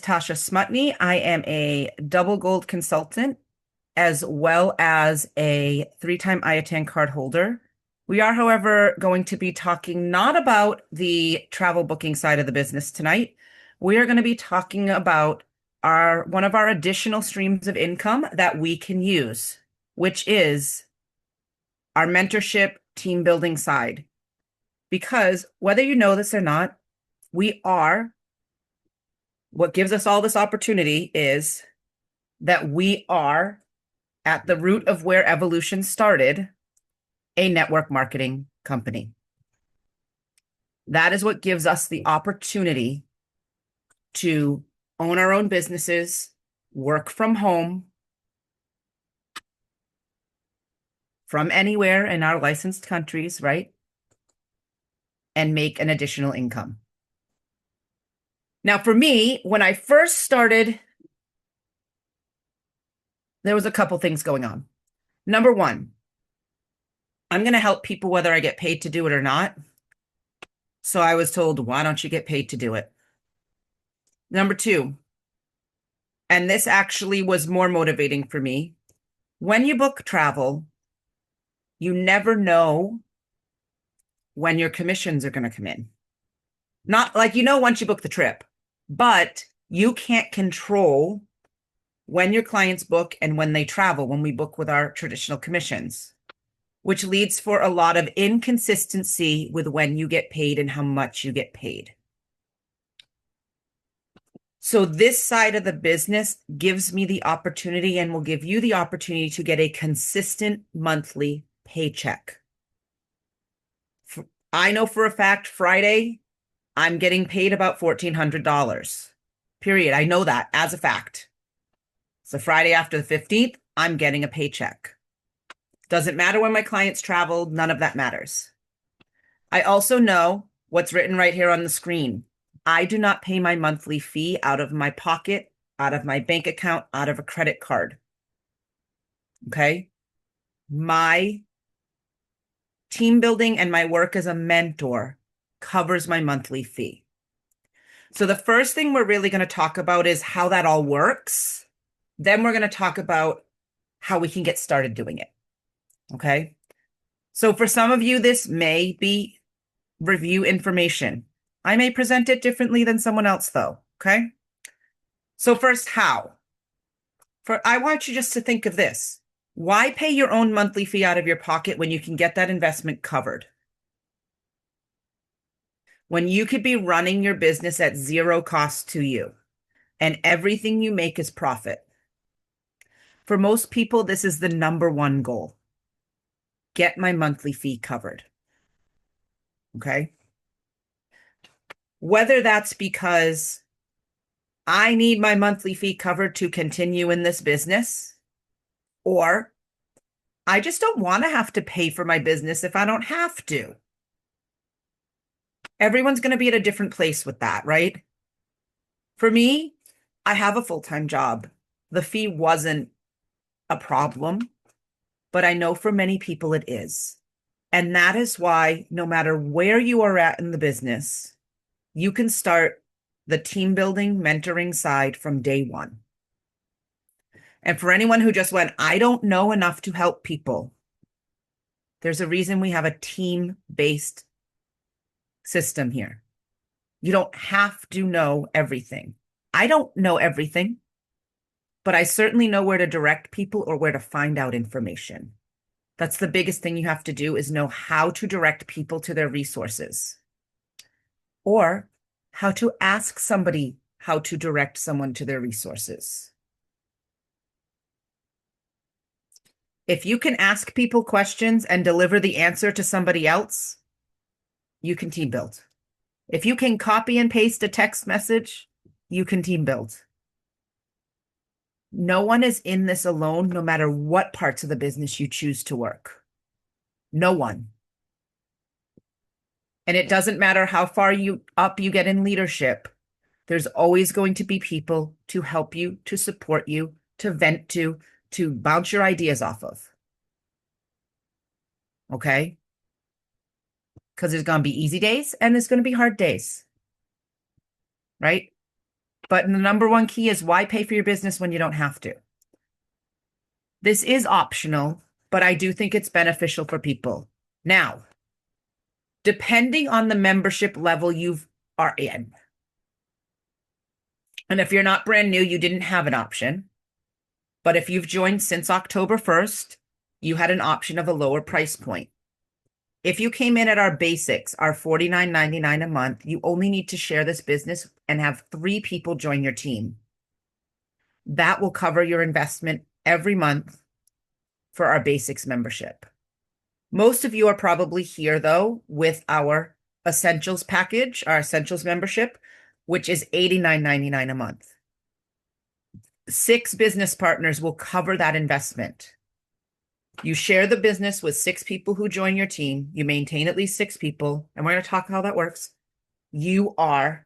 Tasha Smutney. I am a double gold consultant as well as a three-time IATAN card holder. We are, however, going to be talking not about the travel booking side of the business tonight. We are going to be talking about one of our additional streams of income that we can use, which is our mentorship team building side. Because whether you know this or not, what gives us all this opportunity is that we are at the root of where evolution started, a network marketing company. That is what gives us the opportunity to own our own businesses, work from home, from anywhere in our licensed countries, right? And make an additional income. Now, for me, when I first started, there was a couple things going on. Number one, I'm going to help people whether I get paid to do it or not. So I was told, why don't you get paid to do it? Number two, and this actually was more motivating for me. When you book travel, you never know when your commissions are going to come in. Not like, once you book the trip, but you can't control when your clients book and when they travel, when we book with our traditional commissions, which leads for a lot of inconsistency with when you get paid and how much you get paid. So this side of the business gives me the opportunity and will give you the opportunity to get a consistent monthly paycheck. I know for a fact Friday, I'm getting paid about $1,400, period. I know that as a fact. So Friday after the 15th, I'm getting a paycheck. Doesn't matter when my clients traveled, none of that matters. I also know what's written right here on the screen. I do not pay my monthly fee out of my pocket, out of my bank account, out of a credit card. Okay? My team building and my work as a mentor covers my monthly fee. So the first thing we're really going to talk about is how that all works. Then we're going to talk about how we can get started doing it. Okay? So for some of you, this may be review information. I may present it differently than someone else, though. Okay? So first, how? I want you just to think of this. Why pay your own monthly fee out of your pocket when you can get that investment covered? When you could be running your business at zero cost to you and everything you make is profit. For most people, this is the number one goal. Get my monthly fee covered. Okay? Whether that's because I need my monthly fee covered to continue in this business, or I just don't want to have to pay for my business if I don't have to. Everyone's going to be at a different place with that, right? For me, I have a full-time job. The fee wasn't a problem, but I know for many people it is. And that is why no matter where you are at in the business, you can start the team building, mentoring side from day one. And for anyone who just went, I don't know enough to help people, there's a reason we have a team-based system here. You don't have to know everything. I don't know everything, but I certainly know where to direct people or where to find out information. That's the biggest thing you have to do, is know how to direct people to their resources, or how to ask somebody how to direct someone to their resources. If you can ask people questions and deliver the answer to somebody else, you can team build. If you can copy and paste a text message, you can team build. No one is in this alone, no matter what parts of the business you choose to work. No one. And it doesn't matter how far up you get in leadership. There's always going to be people to help you, to support you, to vent to bounce your ideas off of. Okay? Because there's going to be easy days and there's going to be hard days. Right? But the number one key is why pay for your business when you don't have to? This is optional, but I do think it's beneficial for people. Now, depending on the membership level you are in, and if you're not brand new, you didn't have an option. But if you've joined since October 1st, you had an option of a lower price point. If you came in at our basics, our $49.99 a month, you only need to share this business and have 3 people join your team. That will cover your investment every month for our basics membership. Most of you are probably here, though, with our essentials package, our essentials membership, which is $89.99 a month. 6 business partners will cover that investment. You share the business with 6 people who join your team. You maintain at least 6 people, and we're going to talk how that works. You are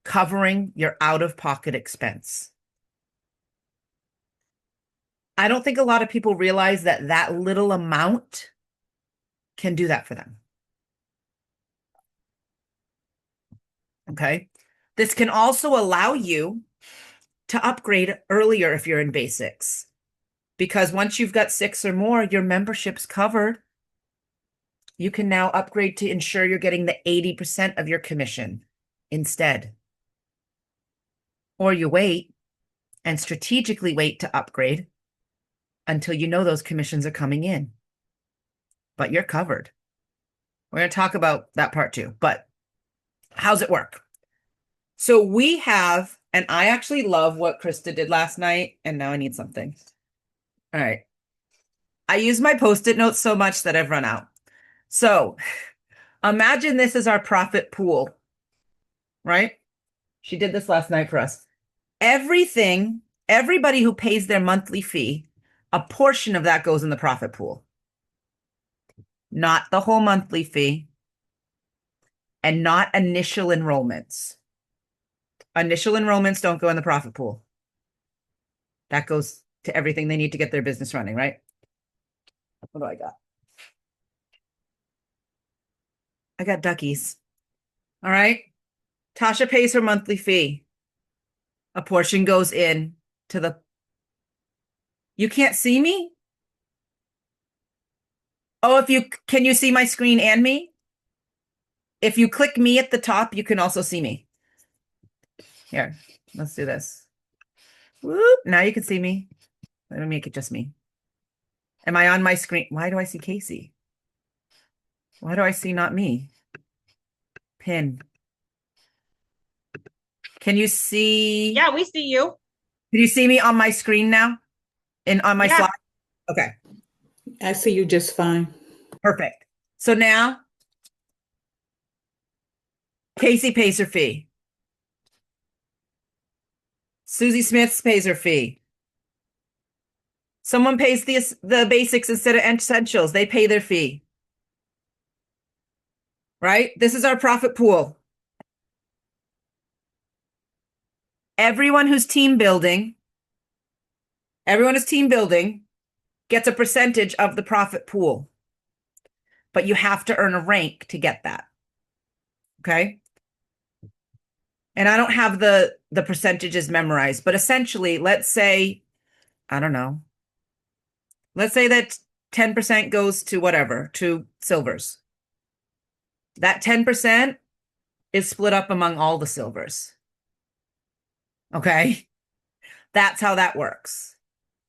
covering your out-of-pocket expense. I don't think a lot of people realize that that little amount can do that for them. Okay. This can also allow you to upgrade earlier if you're in basics. Because once you've got 6 or more, your membership's covered. You can now upgrade to ensure you're getting the 80% of your commission instead. Or you wait and strategically wait to upgrade until you know those commissions are coming in. But you're covered. We're going to talk about that part too. But how's it work? So we have, and I actually love what Krista did last night, and now I need something. All right. I use my Post-it notes so much that I've run out. So imagine this is our profit pool, right? She did this last night for us. Everybody who pays their monthly fee, a portion of that goes in the profit pool. Not the whole monthly fee, and not initial enrollments. Initial enrollments don't go in the profit pool. That goes to everything they need to get their business running, right? What do I got? I got duckies. All right. Tasha pays her monthly fee. A portion goes in to the... You can't see me? Oh, can you see my screen and me? If you click me at the top, you can also see me. Here, let's do this. Whoop, now you can see me. Let me make it just me. Am I on my screen? Why do I see Casey? Why do I see not me? Pin. Can you see? Yeah, we see you. Can you see me on my screen now? On my slide? Okay. I see you just fine. Perfect. So now, Casey pays her fee. Susie Smith pays her fee. Someone pays the basics instead of essentials. They pay their fee. Right? This is our profit pool. Everyone who's team building gets a percentage of the profit pool. But you have to earn a rank to get that. Okay? And I don't have the percentages memorized, but essentially, let's say, I don't know. Let's say that 10% goes to whatever, to silvers. That 10% is split up among all the silvers. Okay? That's how that works.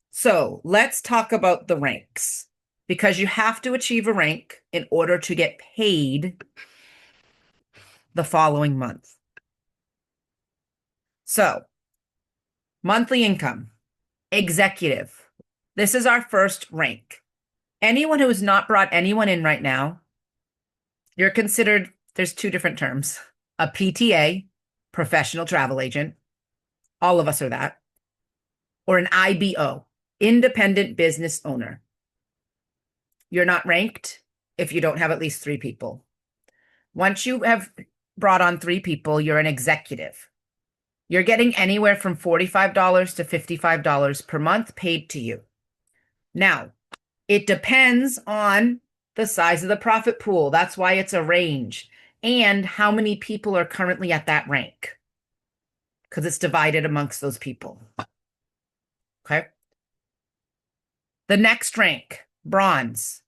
So let's talk about the ranks, because you have to achieve a rank in order to get paid the following month. So, monthly income, executive. This is our first rank. Anyone who has not brought anyone in right now, you're considered, there's 2 different terms, a PTA, professional travel agent. All of us are that. Or an IBO, independent business owner. You're not ranked if you don't have at least 3 people. Once you have brought on 3 people, you're an executive. You're getting anywhere from $45 to $55 per month paid to you. Now, it depends on the size of the profit pool. That's why it's a range. And how many people are currently at that rank. because it's divided amongst those people. Okay. The next rank, bronze.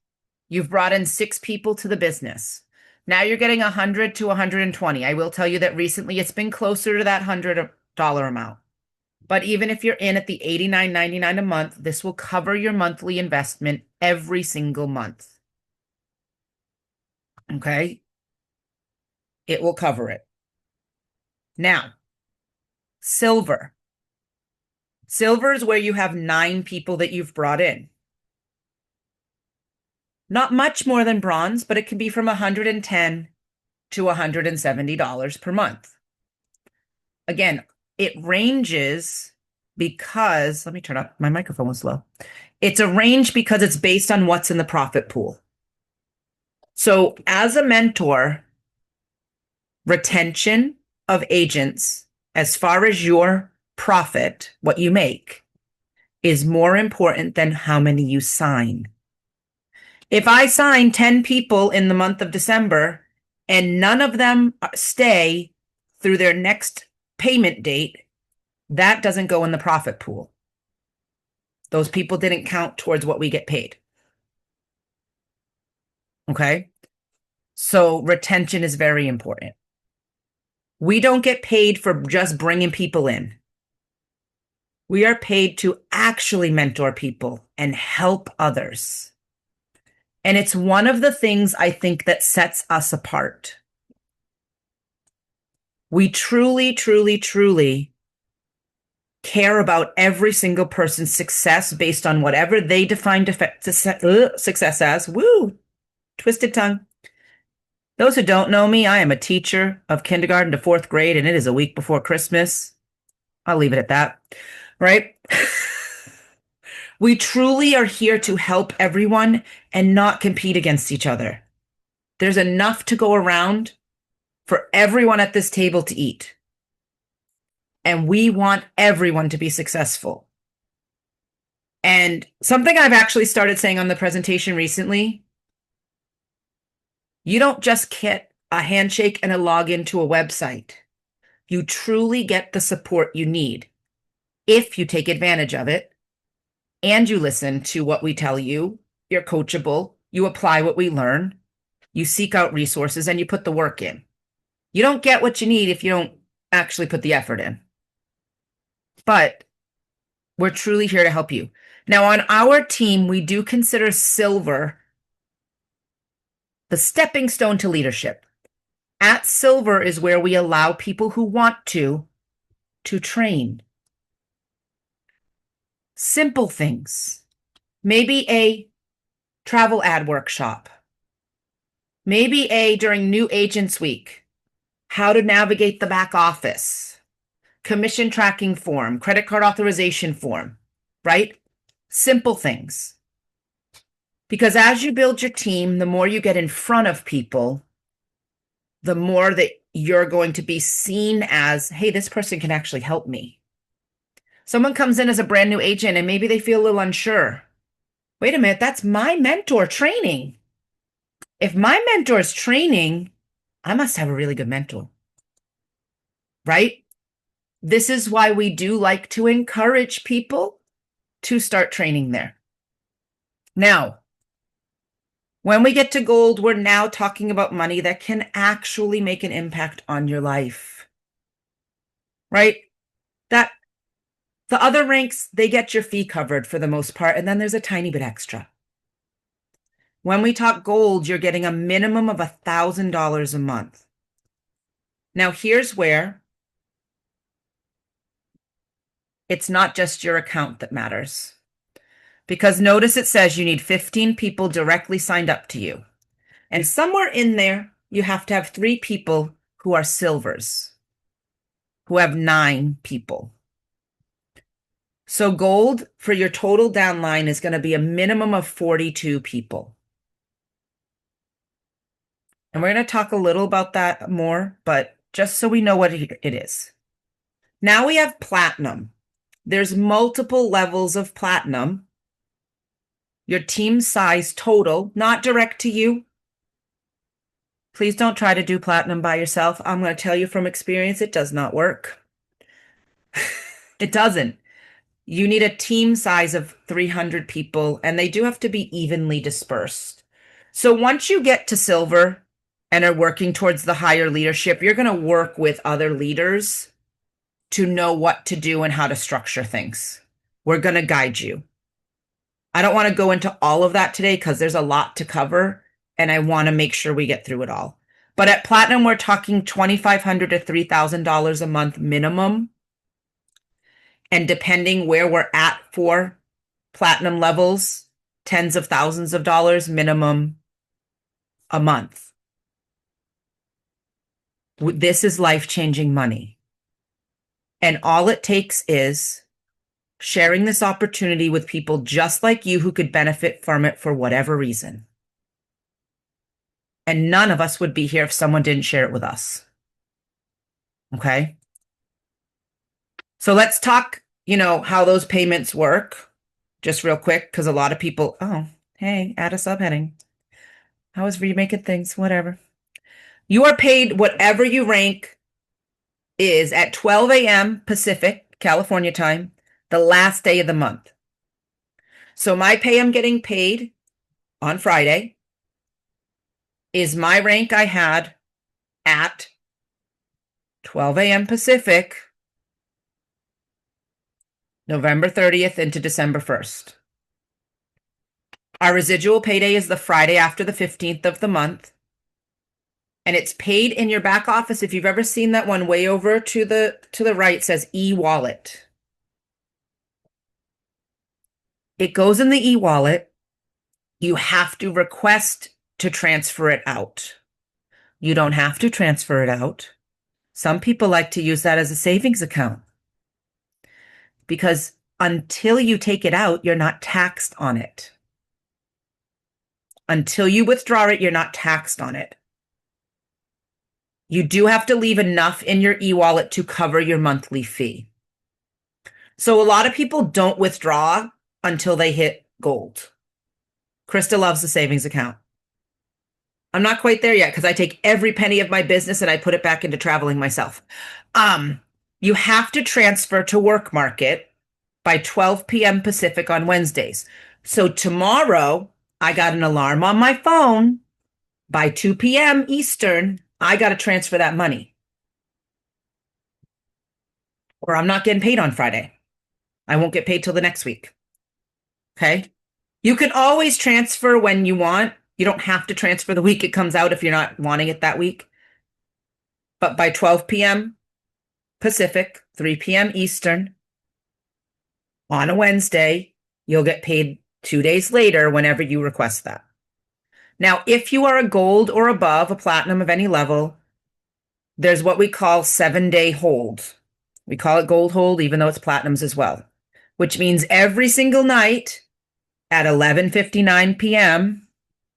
You've brought in 6 people to the business. Now you're getting 100 to 120. I will tell you that recently it's been closer to that $100 amount. But even if you're in at the $89.99 a month, this will cover your monthly investment every single month. Okay? It will cover it. Now, silver. Silver is where you have 9 people that you've brought in. Not much more than bronze, but it can be from $110 to $170 per month. Again, it ranges because, let me turn up, my microphone was low. It's a range because it's based on what's in the profit pool. So as a mentor, retention of agents, as far as your profit, what you make, is more important than how many you sign. If I sign 10 people in the month of December and none of them stay through their next payment date, that doesn't go in the profit pool. Those people didn't count towards what we get paid. Okay? So retention is very important. We don't get paid for just bringing people in. We are paid to actually mentor people and help others. And it's one of the things I think that sets us apart. We truly, truly, truly care about every single person's success based on whatever they define success as. Woo! Twisted tongue. Those who don't know me, I am a teacher of kindergarten to 4th grade, and it is a week before Christmas. I'll leave it at that, right? We truly are here to help everyone and not compete against each other. There's enough to go around for everyone at this table to eat. And we want everyone to be successful. And something I've actually started saying on the presentation recently, you don't just get a handshake and a login to a website. You truly get the support you need if you take advantage of it and you listen to what we tell you. You're coachable. You apply what we learn. You seek out resources and you put the work in. You don't get what you need if you don't actually put the effort in. But we're truly here to help you. Now, on our team, we do consider silver the stepping stone to leadership. At silver is where we allow people who want to train. Simple things. Maybe a travel ad workshop. Maybe during New Agents Week, how to navigate the back office, commission tracking form, credit card authorization form, right? Simple things. Because as you build your team, the more you get in front of people, the more that you're going to be seen as, hey, this person can actually help me. Someone comes in as a brand new agent and maybe they feel a little unsure. Wait a minute, that's my mentor training. If my mentor is training, I must have a really good mentor, right? This is why we do like to encourage people to start training there. Now, when we get to gold, we're now talking about money that can actually make an impact on your life, right? That the other ranks, they get your fee covered for the most part, and then there's a tiny bit extra. When we talk gold, you're getting a minimum of $1,000 a month. Now, here's where it's not just your account that matters. Because notice it says you need 15 people directly signed up to you. And somewhere in there, you have to have 3 people who are silvers, who have 9 people. So gold for your total downline is going to be a minimum of 42 people. And we're going to talk a little about that more, but just so we know what it is. Now we have platinum. There's multiple levels of platinum. Your team size total, not direct to you. Please don't try to do platinum by yourself. I'm going to tell you from experience, it does not work. It doesn't. You need a team size of 300 people, and they do have to be evenly dispersed. So once you get to silver and are working towards the higher leadership, you're going to work with other leaders to know what to do and how to structure things. We're going to guide you. I don't want to go into all of that today because there's a lot to cover, and I want to make sure we get through it all. But at Platinum, we're talking $2,500 to $3,000 a month minimum. And depending where we're at for Platinum levels, tens of thousands of dollars minimum a month. This is life-changing money. And all it takes is sharing this opportunity with people just like you who could benefit from it for whatever reason. And none of us would be here if someone didn't share it with us. Okay? So let's talk, how those payments work just real quick, because a lot of people, oh, hey, add a subheading. How is remaking things? Whatever. You are paid whatever you rank is at 12 a.m. Pacific, California time, the last day of the month. So my pay I'm getting paid on Friday is my rank I had at 12 a.m. Pacific, November 30th into December 1st. Our residual payday is the Friday after the 15th of the month. And it's paid in your back office. If you've ever seen that one way over to the right, says e-wallet. It goes in the e-wallet. You have to request to transfer it out. You don't have to transfer it out. Some people like to use that as a savings account because until you take it out, you're not taxed on it. Until you withdraw it, you're not taxed on it. You do have to leave enough in your e-wallet to cover your monthly fee. So a lot of people don't withdraw until they hit gold. Krista loves the savings account. I'm not quite there yet because I take every penny of my business and I put it back into traveling myself. You have to transfer to work market by 12 p.m. Pacific on Wednesdays. So tomorrow, I got an alarm on my phone. By 2 p.m. Eastern, I got to transfer that money. Or I'm not getting paid on Friday. I won't get paid till the next week. Okay? You can always transfer when you want. You don't have to transfer the week it comes out if you're not wanting it that week. But by 12 p.m. Pacific, 3 p.m. Eastern, on a Wednesday, you'll get paid 2 days later whenever you request that. Now, if you are a gold or above, a platinum of any level, there's what we call 7-day hold. We call it gold hold, even though it's platinums as well, which means every single night at 11:59 p.m.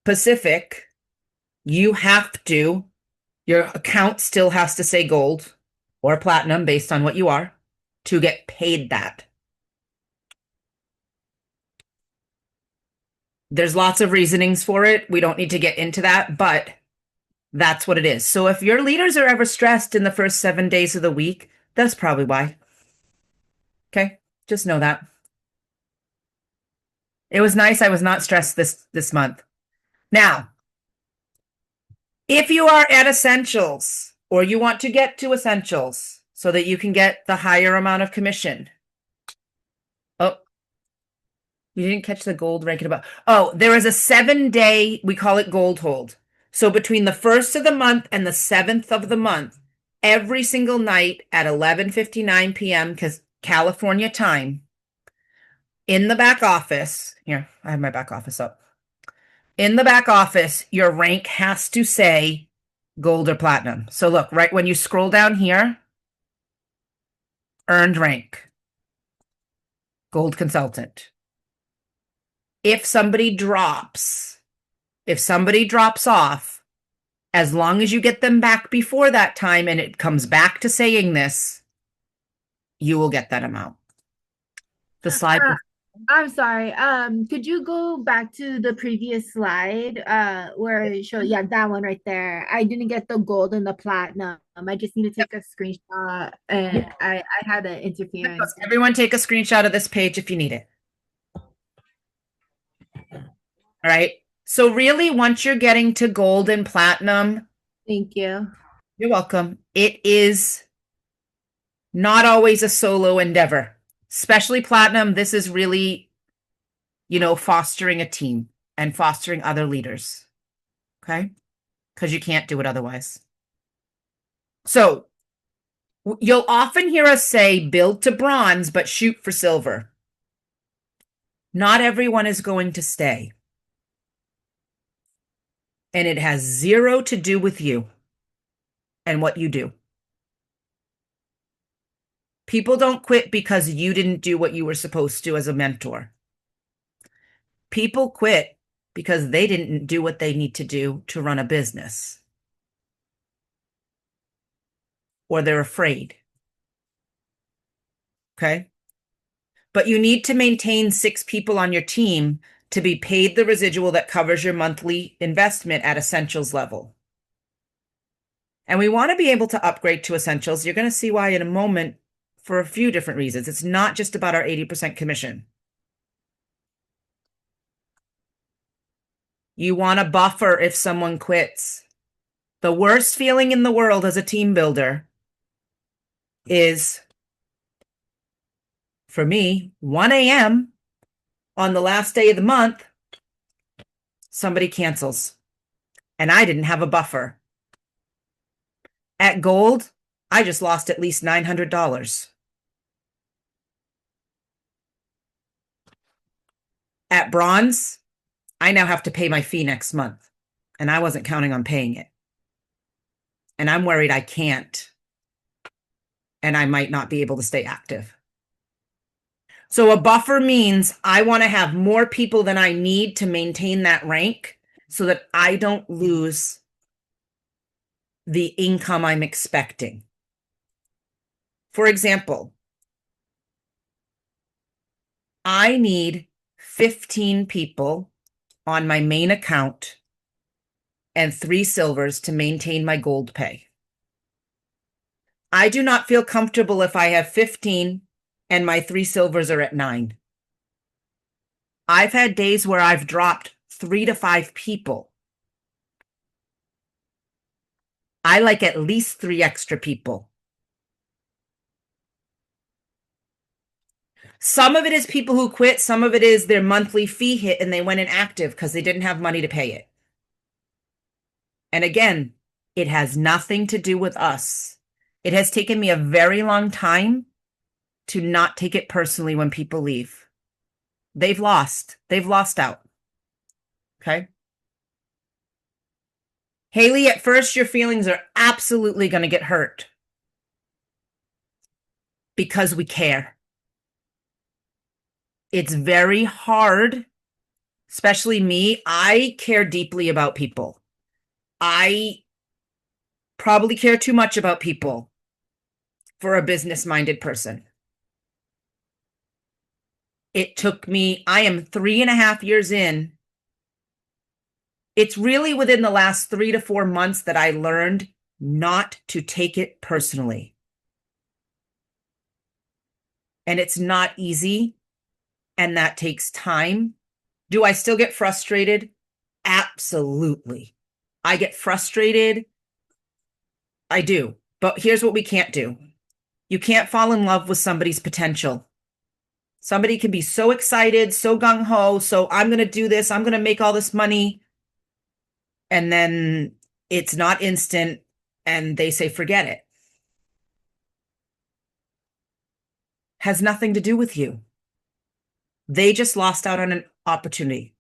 Pacific, your account still has to say gold or platinum based on what you are to get paid that. There's lots of reasonings for it. We don't need to get into that, but that's what it is. So if your leaders are ever stressed in the first 7 days of the week, that's probably why. Okay, just know that. It was nice. I was not stressed this month. Now, if you are at essentials or you want to get to essentials so that you can get the higher amount of commission. Oh, you didn't catch the gold ranking about. Oh, there is a 7-day, we call it gold hold. So between the 1st of the month and the 7th of the month, every single night at 11:59 p.m. California time, in the back office, here, I have my back office up. In the back office, your rank has to say gold or platinum. So look, right when you scroll down here, earned rank, gold consultant. If somebody drops off, as long as you get them back before that time and it comes back to saying this, you will get that amount. The slide. I'm sorry. Could you go back to the previous slide, where it showed, yeah, that one right there. I didn't get the gold and the platinum. I just need to take a screenshot and Yep. I had an interference. Everyone take a screenshot of this page if you need it. All right. So really, once you're getting to gold and platinum, Thank you. you're welcome. It is not always a solo endeavor, especially platinum. This is really, fostering a team and fostering other leaders. Okay. Because you can't do it otherwise. So you'll often hear us say build to bronze, but shoot for silver. Not everyone is going to stay. And it has zero to do with you and what you do. People don't quit because you didn't do what you were supposed to as a mentor. People quit because they didn't do what they need to do to run a business. Or they're afraid. Okay? But you need to maintain 6 people on your team to be paid the residual that covers your monthly investment at essentials level. And we want to be able to upgrade to essentials. You're going to see why in a moment for a few different reasons. It's not just about our 80% commission. You want a buffer if someone quits. The worst feeling in the world as a team builder is, for me, 1 a.m. on the last day of the month, somebody cancels. And I didn't have a buffer. At gold, I just lost at least $900. At bronze, I now have to pay my fee next month. And I wasn't counting on paying it. And I'm worried I can't. And I might not be able to stay active. So a buffer means I want to have more people than I need to maintain that rank so that I don't lose the income I'm expecting. For example, I need 15 people on my main account and 3 silvers to maintain my gold pay. I do not feel comfortable if I have 15 and my 3 silvers are at 9. I've had days where I've dropped 3 to 5 people. I like at least 3 extra people. Some of it is people who quit. Some of it is their monthly fee hit and they went inactive because they didn't have money to pay it. And again, it has nothing to do with us. It has taken me a very long time to not take it personally when people leave. They've lost out. Okay. Haley, at first, your feelings are absolutely going to get hurt because we care. It's very hard, especially me. I care deeply about people. I probably care too much about people for a business-minded person. It took me, I am 3.5 years in. It's really within the last 3 to 4 months that I learned not to take it personally. And it's not easy, and that takes time. Do I still get frustrated? Absolutely. I get frustrated. I do. But here's what we can't do. You can't fall in love with somebody's potential. Somebody can be so excited, so gung-ho, so I'm going to do this, I'm going to make all this money. And then it's not instant and they say, forget it. Has nothing to do with you. They just lost out on an opportunity.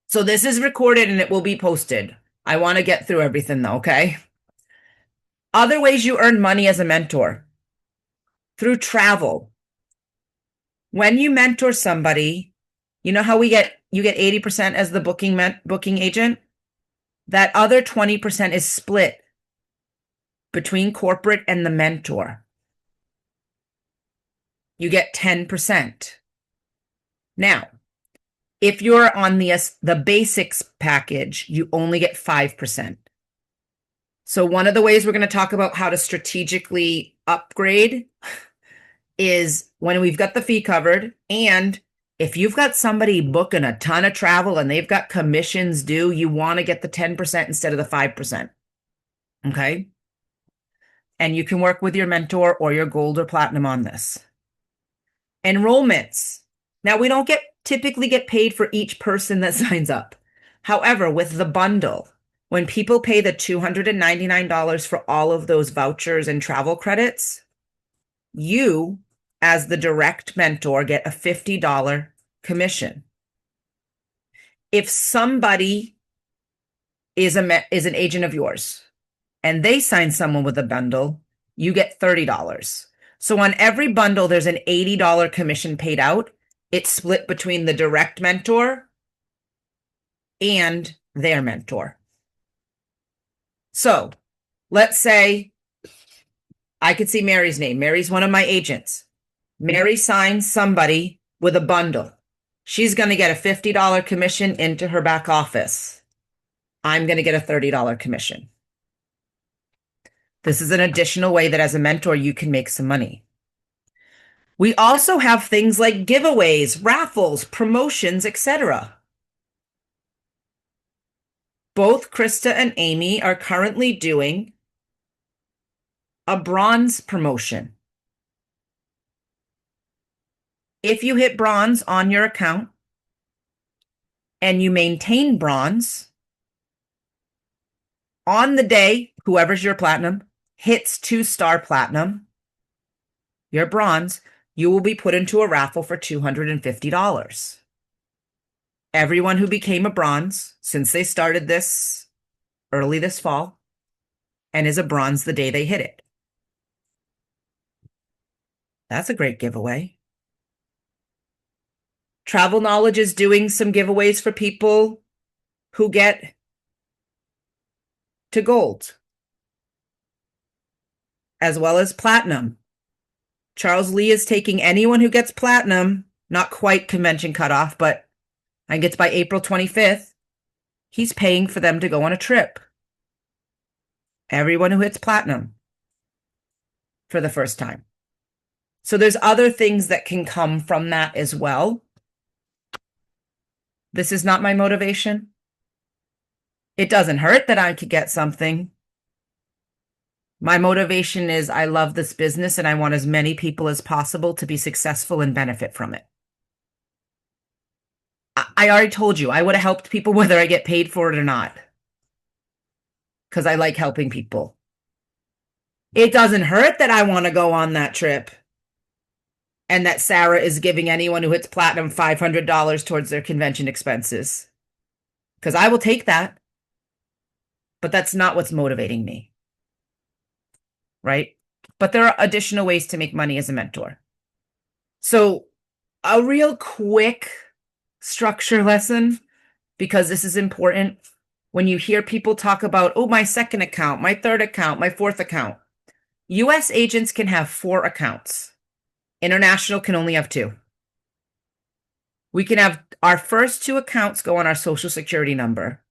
So this is recorded and it will be posted. I want to get through everything though, okay? Other ways you earn money as a mentor. Through travel. When you mentor somebody, you know how you get 80% as the booking agent? That other 20% is split between corporate and the mentor. you get 10%. Now, if you're on the basics package, you only get 5%. So one of the ways we're going to talk about how to strategically upgrade is when we've got the fee covered, and if you've got somebody booking a ton of travel and they've got commissions due, you want to get the 10% instead of the 5%. Okay? And you can work with your mentor or your gold or platinum on this. Enrollments. Now, we don't typically get paid for each person that signs up. However, with the bundle, when people pay the $299 for all of those vouchers and travel credits, you, as the direct mentor, get a $50 commission. If somebody is an agent of yours and they sign someone with a bundle, you get $30. So on every bundle, there's an $80 commission paid out. It's split between the direct mentor and their mentor. So let's say I could see Mary's name. Mary's one of my agents. Mary signs somebody with a bundle. She's going to get a $50 commission into her back office. I'm going to get a $30 commission. This is an additional way that as a mentor, you can make some money. We also have things like giveaways, raffles, promotions, etc. Both Krista and Amy are currently doing a bronze promotion. If you hit bronze on your account and you maintain bronze, on the day, whoever's your platinum hits 2-star platinum, your bronze, you will be put into a raffle for $250. Everyone who became a bronze since they started this early this fall and is a bronze the day they hit it. That's a great giveaway. Travel Knowledge is doing some giveaways for people who get to gold, as well as platinum. Charles Lee is taking anyone who gets platinum, not quite convention cutoff, but I think it's by April 25th. He's paying for them to go on a trip. Everyone who hits platinum for the first time. So there's other things that can come from that as well. This is not my motivation. It doesn't hurt that I could get something. My motivation is I love this business and I want as many people as possible to be successful and benefit from it. I already told you, I would have helped people whether I get paid for it or not. Because I like helping people. It doesn't hurt that I want to go on that trip. And that Sarah is giving anyone who hits platinum $500 towards their convention expenses. Because I will take that. But that's not what's motivating me. Right? But there are additional ways to make money as a mentor. So a real quick structure lesson, because this is important. When you hear people talk about, oh, my second account, my third account, my fourth account. US agents can have 4 accounts. International can only have 2. We can have our first 2 accounts go on our social security number.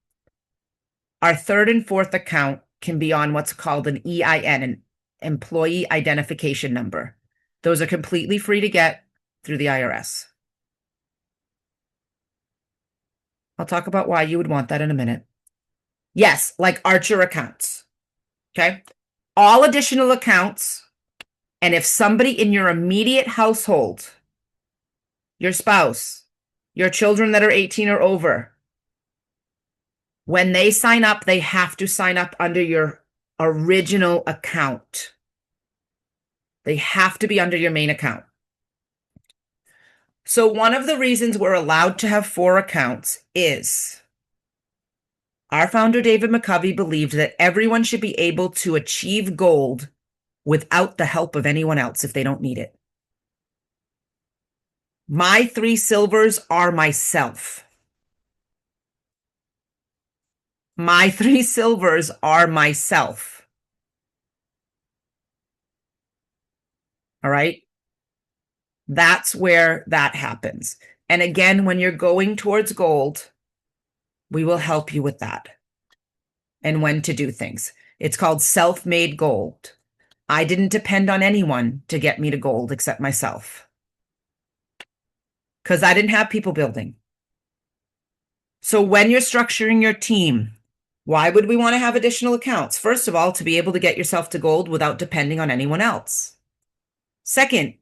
Our third and fourth account can be on what's called an EIN, an employee identification number. Those are completely free to get through the IRS. I'll talk about why you would want that in a minute. Yes, like Archer accounts. Okay. All additional accounts. And if somebody in your immediate household, your spouse, your children that are 18 or over, when they sign up, they have to sign up under your original account. They have to be under your main account. So one of the reasons we're allowed to have 4 accounts is our founder, David McCovey, believed that everyone should be able to achieve gold without the help of anyone else if they don't need it. My 3 silvers are myself. My 3 silvers are myself. All right? That's where that happens. And again, when you're going towards gold, we will help you with that and when to do things. It's called self-made gold. I didn't depend on anyone to get me to gold except myself because I didn't have people building. So when you're structuring your team, why would we want to have additional accounts? First of all, to be able to get yourself to gold without depending on anyone else. Second,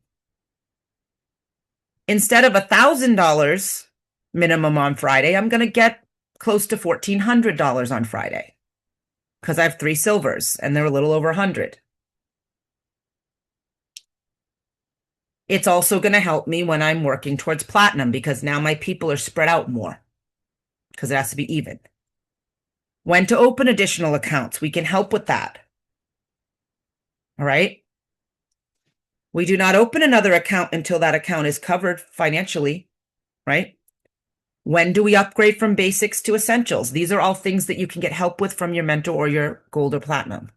instead of $1,000 minimum on Friday, I'm going to get close to $1,400 on Friday because I have 3 silvers and they're a little over 100. It's also going to help me when I'm working towards platinum because now my people are spread out more because it has to be even. When to open additional accounts, we can help with that. All right. We do not open another account until that account is covered financially, right? When do we upgrade from basics to essentials? These are all things that you can get help with from your mentor or your gold or platinum.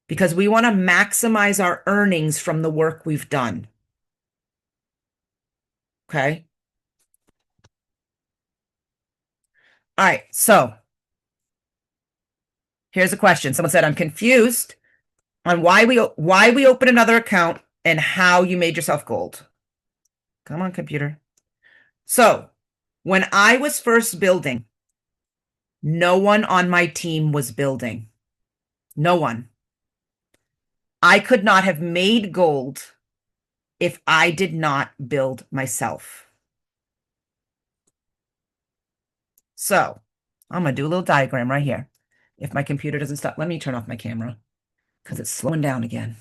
Because we want to maximize our earnings from the work we've done. Okay. All right. So here's a question. Someone said, I'm confused on why we open another account and how you made yourself gold. Come on, computer. So when I was first building, no one on my team was building. No one. I could not have made gold if I did not build myself. So I'm going to do a little diagram right here. If my computer doesn't stop, let me turn off my camera because it's slowing down again.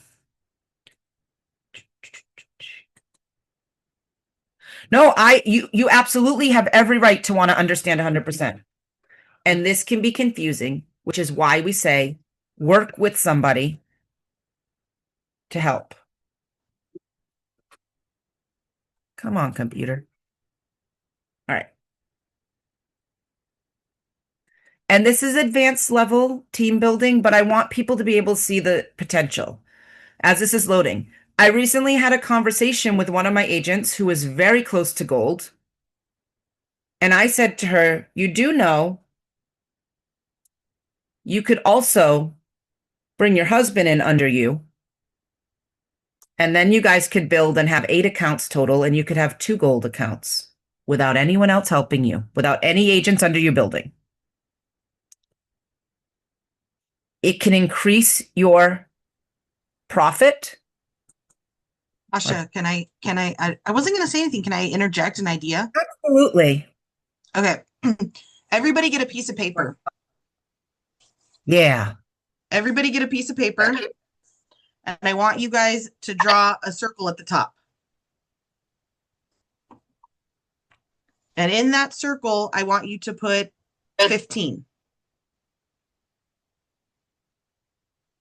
No, you absolutely have every right to want to understand 100%. And this can be confusing, which is why we say work with somebody to help. Come on, computer. All right. And this is advanced level team building, but I want people to be able to see the potential as this is loading. I recently had a conversation with one of my agents who was very close to gold. And I said to her, you do know you could also bring your husband in under you. And then you guys could build and have 8 accounts total, and you could have 2 gold accounts without anyone else helping you, without any agents under you building. It can increase your profit. Asha, I wasn't going to say anything. Can I interject an idea? Absolutely. Okay. Everybody get a piece of paper. Yeah. Everybody get a piece of paper. And I want you guys to draw a circle at the top. And in that circle, I want you to put 15.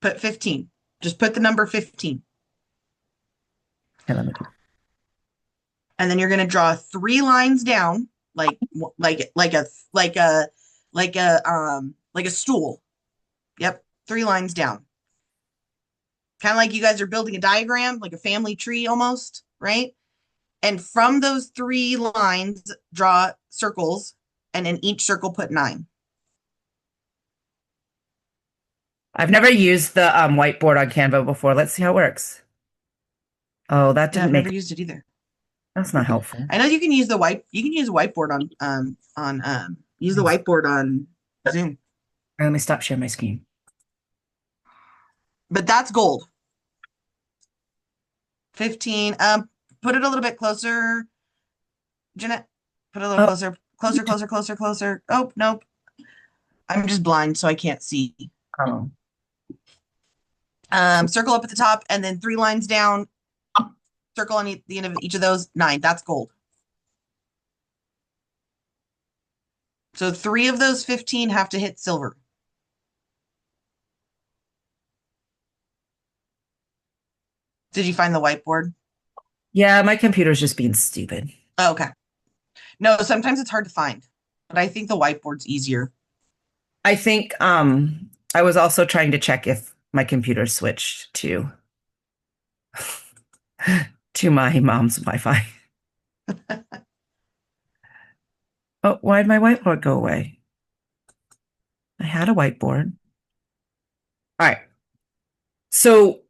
Put 15. Just put the number 15. Okay, let me do. And then you're going to draw 3 lines down, like a stool. Yep, 3 lines down. Kind of like you guys are building a diagram, like a family tree almost, right? And from those 3 lines, draw circles, and in each circle put 9. I've never used the whiteboard on Canva before. Let's see how it works. Oh, that Yeah, didn't I've make. never used it either. That's not helpful. I know you can use the whiteboard on use the whiteboard on Zoom. Let me stop sharing my screen. But that's gold. 15. Put it a little bit closer. Jeanette, put it a little closer. Closer. Oh, nope. I'm just blind, so I can't see. Oh. Circle up at the top and then 3 lines down. Circle on the end of each of those. 9. That's gold. So 3 of those 15 have to hit silver. Did you find the whiteboard? Yeah, my computer's just being stupid. Oh, okay. No, sometimes it's hard to find, but I think the whiteboard's easier. I think I was also trying to check if my computer switched to to my mom's Wi-Fi. Oh, why did my whiteboard go away? I had a whiteboard. All right. So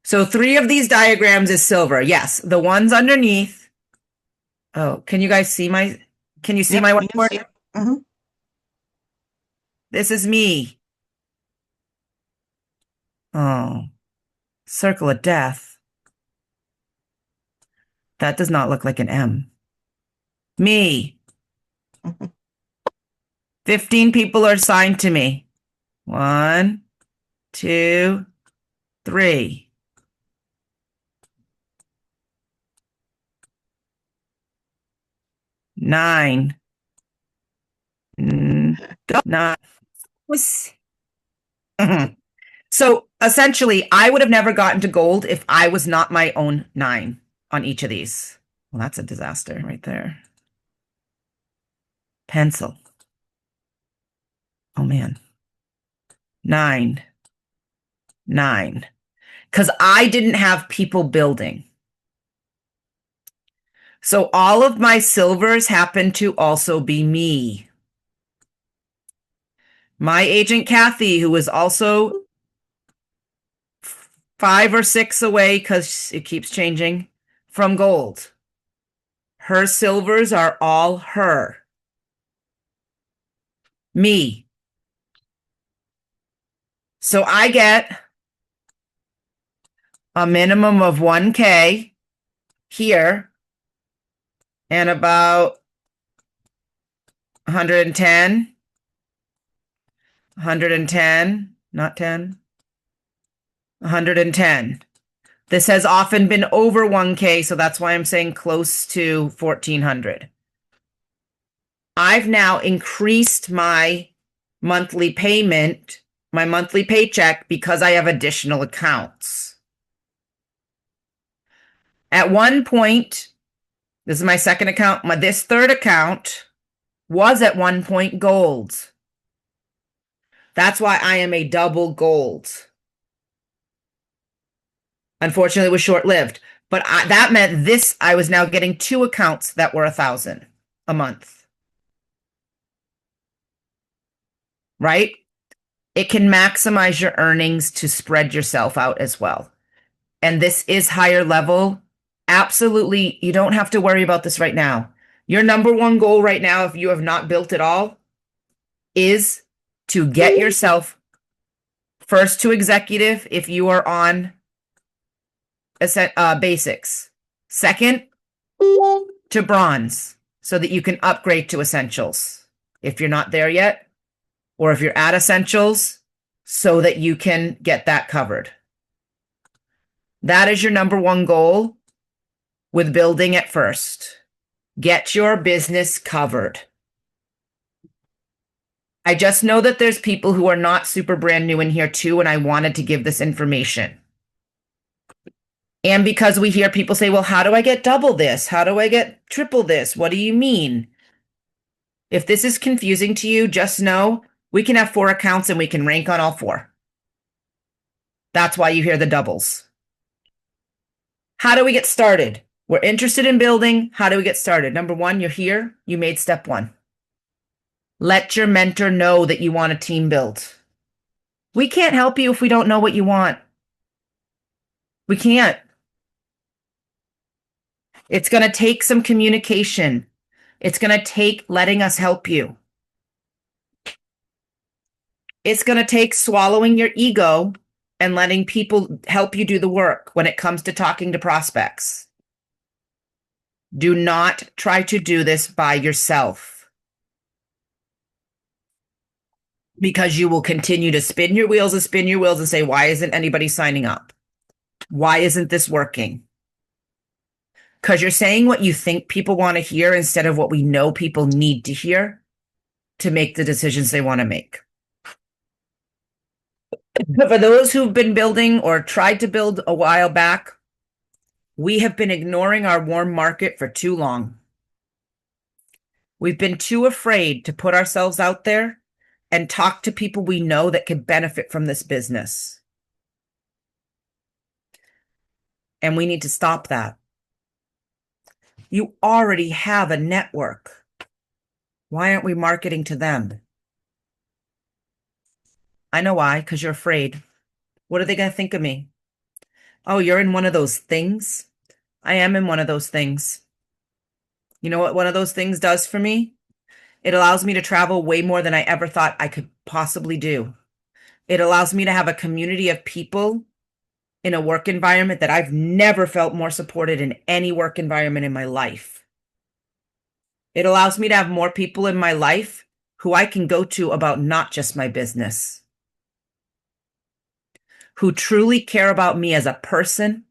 3 of these diagrams is silver. Yes, the ones underneath. Oh, can you guys see can you see Yep, my we can whiteboard? see it. Mhm. This is me. Oh, circle of death. That does not look like an M. Me. 15 people are assigned to me. 1, 2, 3. Nine. Nine. So essentially, I would have never gotten to gold if I was not my own 9 on each of these. Well, that's a disaster right there. Pencil. Oh man. 9. 9. Because I didn't have people building. So all of my silvers happen to also be me. My agent Kathy, who was also 5 or 6 away because it keeps changing from gold. Her silvers are all her. Me. So I get a minimum of 1K here and about 110, 110, not 10, 110. This has often been over 1K, so that's why I'm saying close to 1,400. I've now increased my monthly payment, my monthly paycheck, because I have additional accounts. At one point, this is my second account, this third account was at one point gold. That's why I am a double gold. Unfortunately, it was short-lived, but that meant I was now getting 2 accounts that were 1,000 a month. Right? It can maximize your earnings to spread yourself out as well. And this is higher level. Absolutely, you don't have to worry about this right now. Your number one goal right now, if you have not built it all, is to get yourself first to executive if you are on basics. Second, to bronze so that you can upgrade to essentials if you're not there yet, or if you're at essentials so that you can get that covered. That is your number one goal with building at first. Get your business covered. I just know that there's people who are not super brand new in here too, and I wanted to give this information. And because we hear people say, well, how do I get double this? How do I get triple this? What do you mean? If this is confusing to you, just know we can have 4 accounts and we can rank on all 4. That's why you hear the doubles. How do we get started? We're interested in building. How do we get started? Number 1, you're here. You made step 1. Let your mentor know that you want a team build. We can't help you if we don't know what you want. We can't. It's going to take some communication. It's going to take letting us help you. It's going to take swallowing your ego and letting people help you do the work when it comes to talking to prospects. Do not try to do this by yourself, because you will continue to spin your wheels and say, why isn't anybody signing up? Why isn't this working? Because you're saying what you think people want to hear instead of what we know people need to hear to make the decisions they want to make. But for those who've been building or tried to build a while back, we have been ignoring our warm market for too long. We've been too afraid to put ourselves out there and talk to people we know that could benefit from this business. And we need to stop that. You already have a network. Why aren't we marketing to them? I know why, because you're afraid. What are they going to think of me? Oh, you're in one of those things? I am in one of those things. You know what one of those things does for me? It allows me to travel way more than I ever thought I could possibly do. It allows me to have a community of people in a work environment that I've never felt more supported in any work environment in my life. It allows me to have more people in my life who I can go to about not just my business, who truly care about me as a person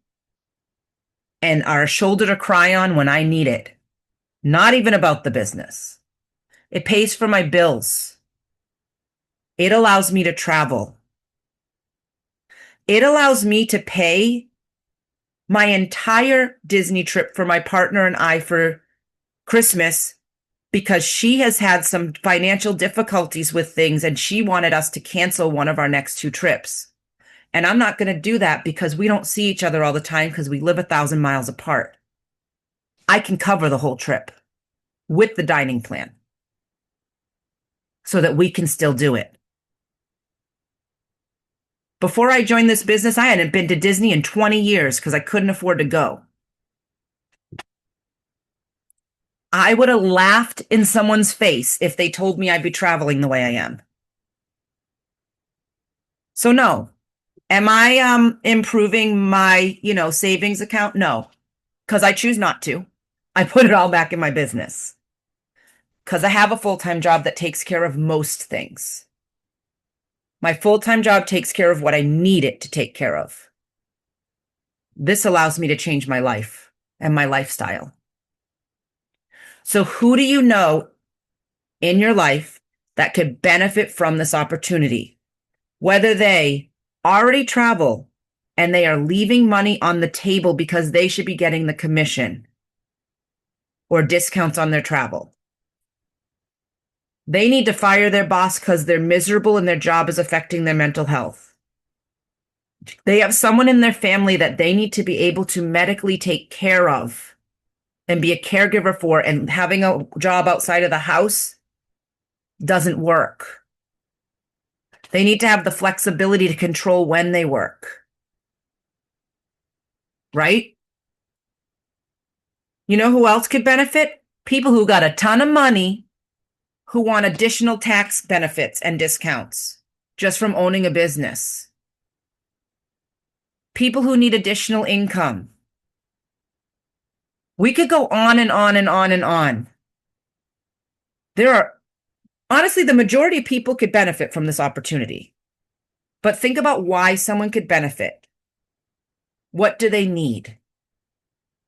and are a shoulder to cry on when I need it. Not even about the business. It pays for my bills. It allows me to travel. It allows me to pay my entire Disney trip for my partner and I for Christmas because she has had some financial difficulties with things and she wanted us to cancel one of our next 2 trips. And I'm not going to do that because we don't see each other all the time because we live 1,000 miles apart. I can cover the whole trip with the dining plan so that we can still do it. Before I joined this business, I hadn't been to Disney in 20 years because I couldn't afford to go. I would have laughed in someone's face if they told me I'd be traveling the way I am. So no. Am I improving my, savings account? No, because I choose not to. I put it all back in my business because I have a full-time job that takes care of most things. My full-time job takes care of what I need it to take care of. This allows me to change my life and my lifestyle. So who do you know in your life that could benefit from this opportunity? Whether they already travel and they are leaving money on the table because they should be getting the commission or discounts on their travel. They need to fire their boss because they're miserable and their job is affecting their mental health. They have someone in their family that they need to be able to medically take care of and be a caregiver for, and having a job outside of the house doesn't work. They need to have the flexibility to control when they work. Right? You know who else could benefit? People who got a ton of money who want additional tax benefits and discounts just from owning a business. People who need additional income. We could go on and on and on and on. Honestly, the majority of people could benefit from this opportunity. But think about why someone could benefit. What do they need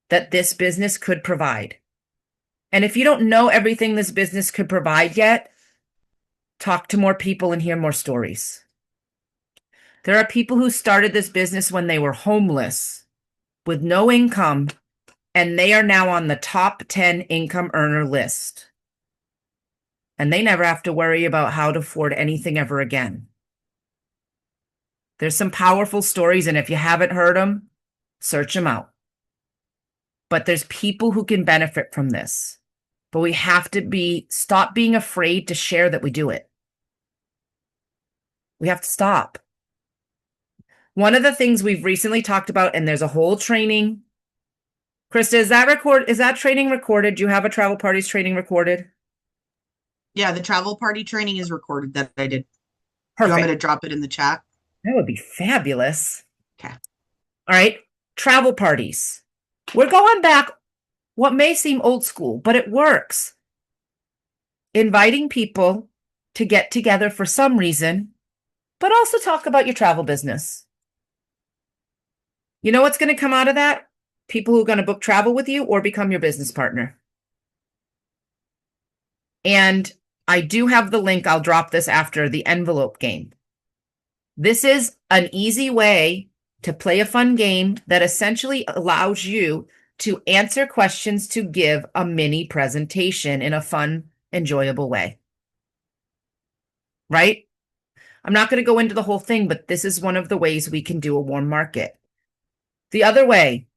that this business could provide? And if you don't know everything this business could provide yet, talk to more people and hear more stories. There are people who started this business when they were homeless with no income, and they are now on the top 10 income earner list. And they never have to worry about how to afford anything ever again. There's some powerful stories, and if you haven't heard them, search them out. But there's people who can benefit from this. But we have to stop being afraid to share that we do it. We have to stop. One of the things we've recently talked about, and there's a whole training. Krista, is that training recorded? Do you have a travel parties training recorded? Yeah, the travel party training is recorded that I did. Perfect. Do you want me to drop it in the chat? That would be fabulous. Okay. All right. Travel parties. We're going back what may seem old school, but it works. Inviting people to get together for some reason, but also talk about your travel business. You know what's going to come out of that? People who are going to book travel with you or become your business partner. And I do have the link. I'll drop this after the envelope game. This is an easy way to play a fun game that essentially allows you to answer questions to give a mini presentation in a fun, enjoyable way. Right? I'm not going to go into the whole thing, but this is one of the ways we can do a warm market. The other way,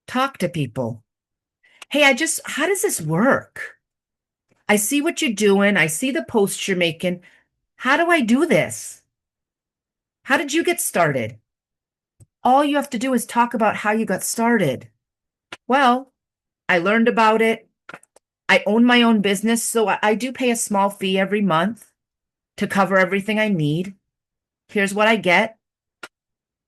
Talk to people. Hey, how does this work? I see what you're doing. I see the posts you're making. How do I do this? How did you get started? All you have to do is talk about how you got started. Well, I learned about it. I own my own business, so I do pay a small fee every month to cover everything I need. Here's what I get.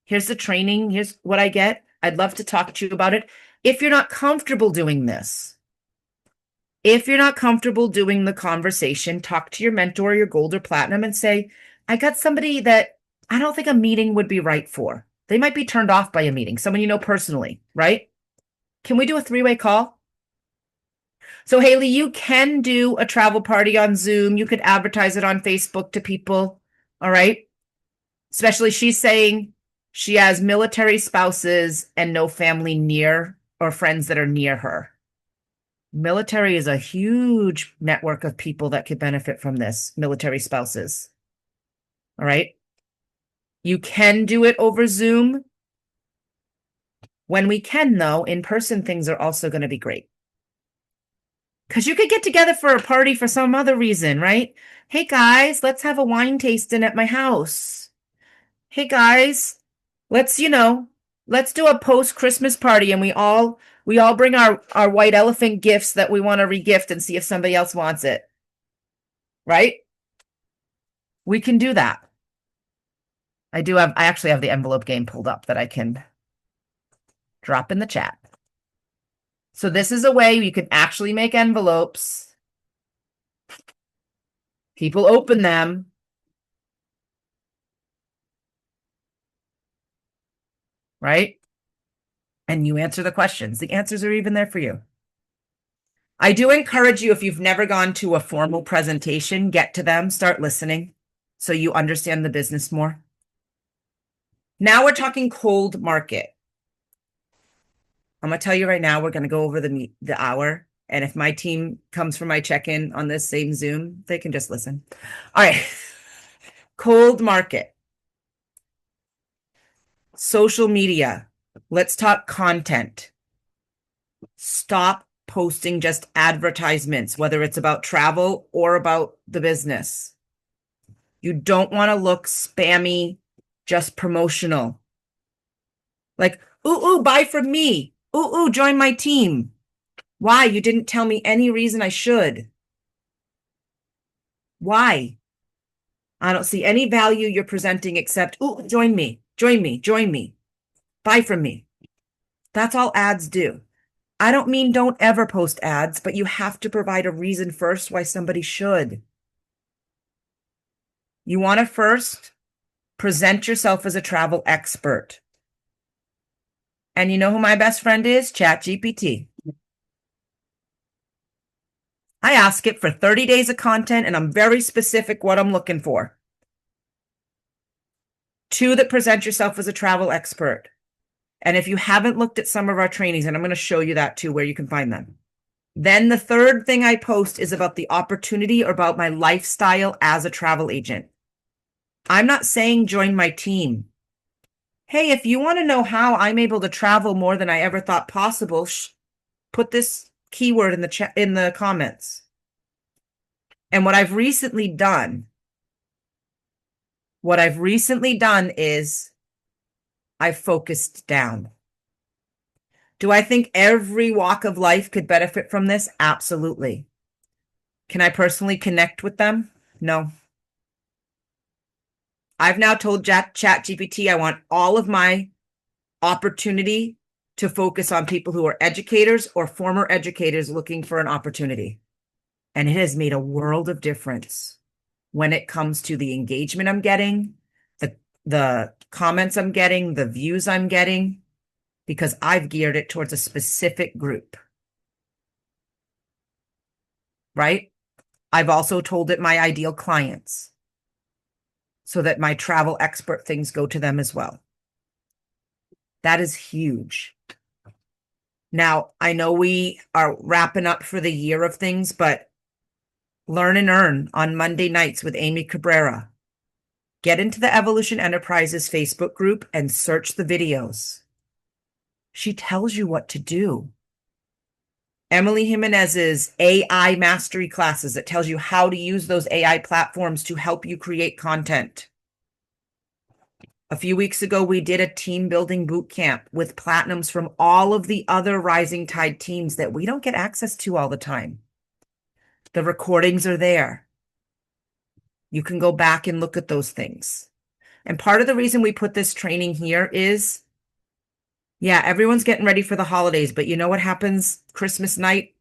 Here's the training. Here's what I get. I'd love to talk to you about it. If you're not comfortable doing this, if you're not comfortable doing the conversation, talk to your mentor, your gold or platinum, and say, I got somebody that I don't think a meeting would be right for. They might be turned off by a meeting, someone you know personally, right? Can we do a 3-way call? So, Haley, you can do a travel party on Zoom. You could advertise it on Facebook to people. All right. Especially she's saying she has military spouses and no family near or friends that are near her. Military is a huge network of people that could benefit from this, military spouses. All right. You can do it over Zoom. When we can, though, in-person things are also going to be great. Because you could get together for a party for some other reason, right? Hey, guys, let's have a wine tasting at my house. Hey, guys, let's do a post-Christmas party and we all bring our white elephant gifts that we want to regift and see if somebody else wants it. Right? We can do that. I actually have the envelope game pulled up that I can drop in the chat. So this is a way you can actually make envelopes. People open them. Right? And you answer the questions. The answers are even there for you. I do encourage you, if you've never gone to a formal presentation, get to them, start listening so you understand the business more. Now we're talking cold market. I'm going to tell you right now, we're going to go over the hour. And if my team comes for my check-in on this same Zoom, they can just listen. All right. Cold market. Social media. Let's talk content. Stop posting just advertisements, whether it's about travel or about the business. You don't want to look spammy, just promotional. Like, ooh, buy from me. Ooh, join my team. Why? You didn't tell me any reason I should. Why? I don't see any value you're presenting except, ooh, join me. Buy from me. That's all ads do. I don't mean don't ever post ads, but you have to provide a reason first why somebody should. You want to first present yourself as a travel expert. And you know who my best friend is? ChatGPT. I ask it for 30 days of content, and I'm very specific what I'm looking for. 2, that present yourself as a travel expert. And if you haven't looked at some of our trainings, and I'm going to show you that too, where you can find them. Then the 3rd thing I post is about the opportunity or about my lifestyle as a travel agent. I'm not saying join my team. Hey, if you want to know how I'm able to travel more than I ever thought possible, put this keyword in the chat, in the comments. And what I've recently done is I've focused down. Do I think every walk of life could benefit from this? Absolutely. Can I personally connect with them? No. I've now told ChatGPT I want all of my opportunity to focus on people who are educators or former educators looking for an opportunity. And it has made a world of difference when it comes to the engagement I'm getting, the comments I'm getting, the views I'm getting, because I've geared it towards a specific group. Right? I've also told it my ideal clients so that my travel expert things go to them as well. That is huge. Now, I know we are wrapping up for the year of things, but Learn and Earn on Monday nights with Amy Cabrera. Get into the Evolution Enterprises Facebook group and search the videos. She tells you what to do. Emily Jimenez's AI mastery classes that tells you how to use those AI platforms to help you create content. A few weeks ago, we did a team building boot camp with platinums from all of the other Rising Tide teams that we don't get access to all the time. The recordings are there. You can go back and look at those things. And part of the reason we put this training here is, yeah, everyone's getting ready for the holidays, but you know what happens Christmas night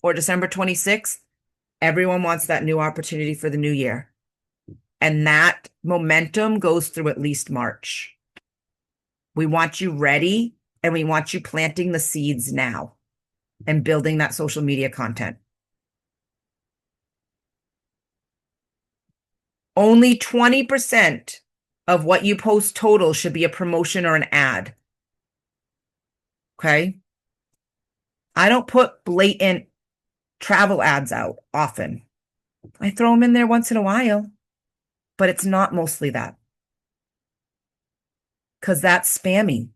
or December 26th? Everyone wants that new opportunity for the new year. And that momentum goes through at least March. We want you ready and we want you planting the seeds now and building that social media content. Only 20% of what you post total should be a promotion or an ad. Okay? I don't put blatant travel ads out often. I throw them in there once in a while, but it's not mostly that. Because that's spammy.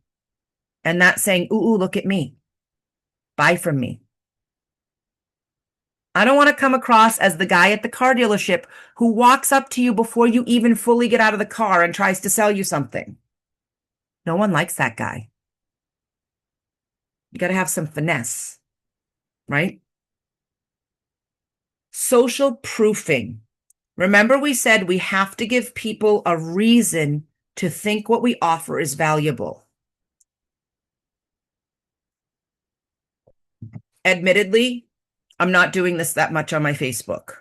And that's saying, ooh, look at me. Buy from me. I don't want to come across as the guy at the car dealership who walks up to you before you even fully get out of the car and tries to sell you something. No one likes that guy. You got to have some finesse, right? Social proofing. Remember, we said we have to give people a reason to think what we offer is valuable. Admittedly, I'm not doing this that much on my Facebook.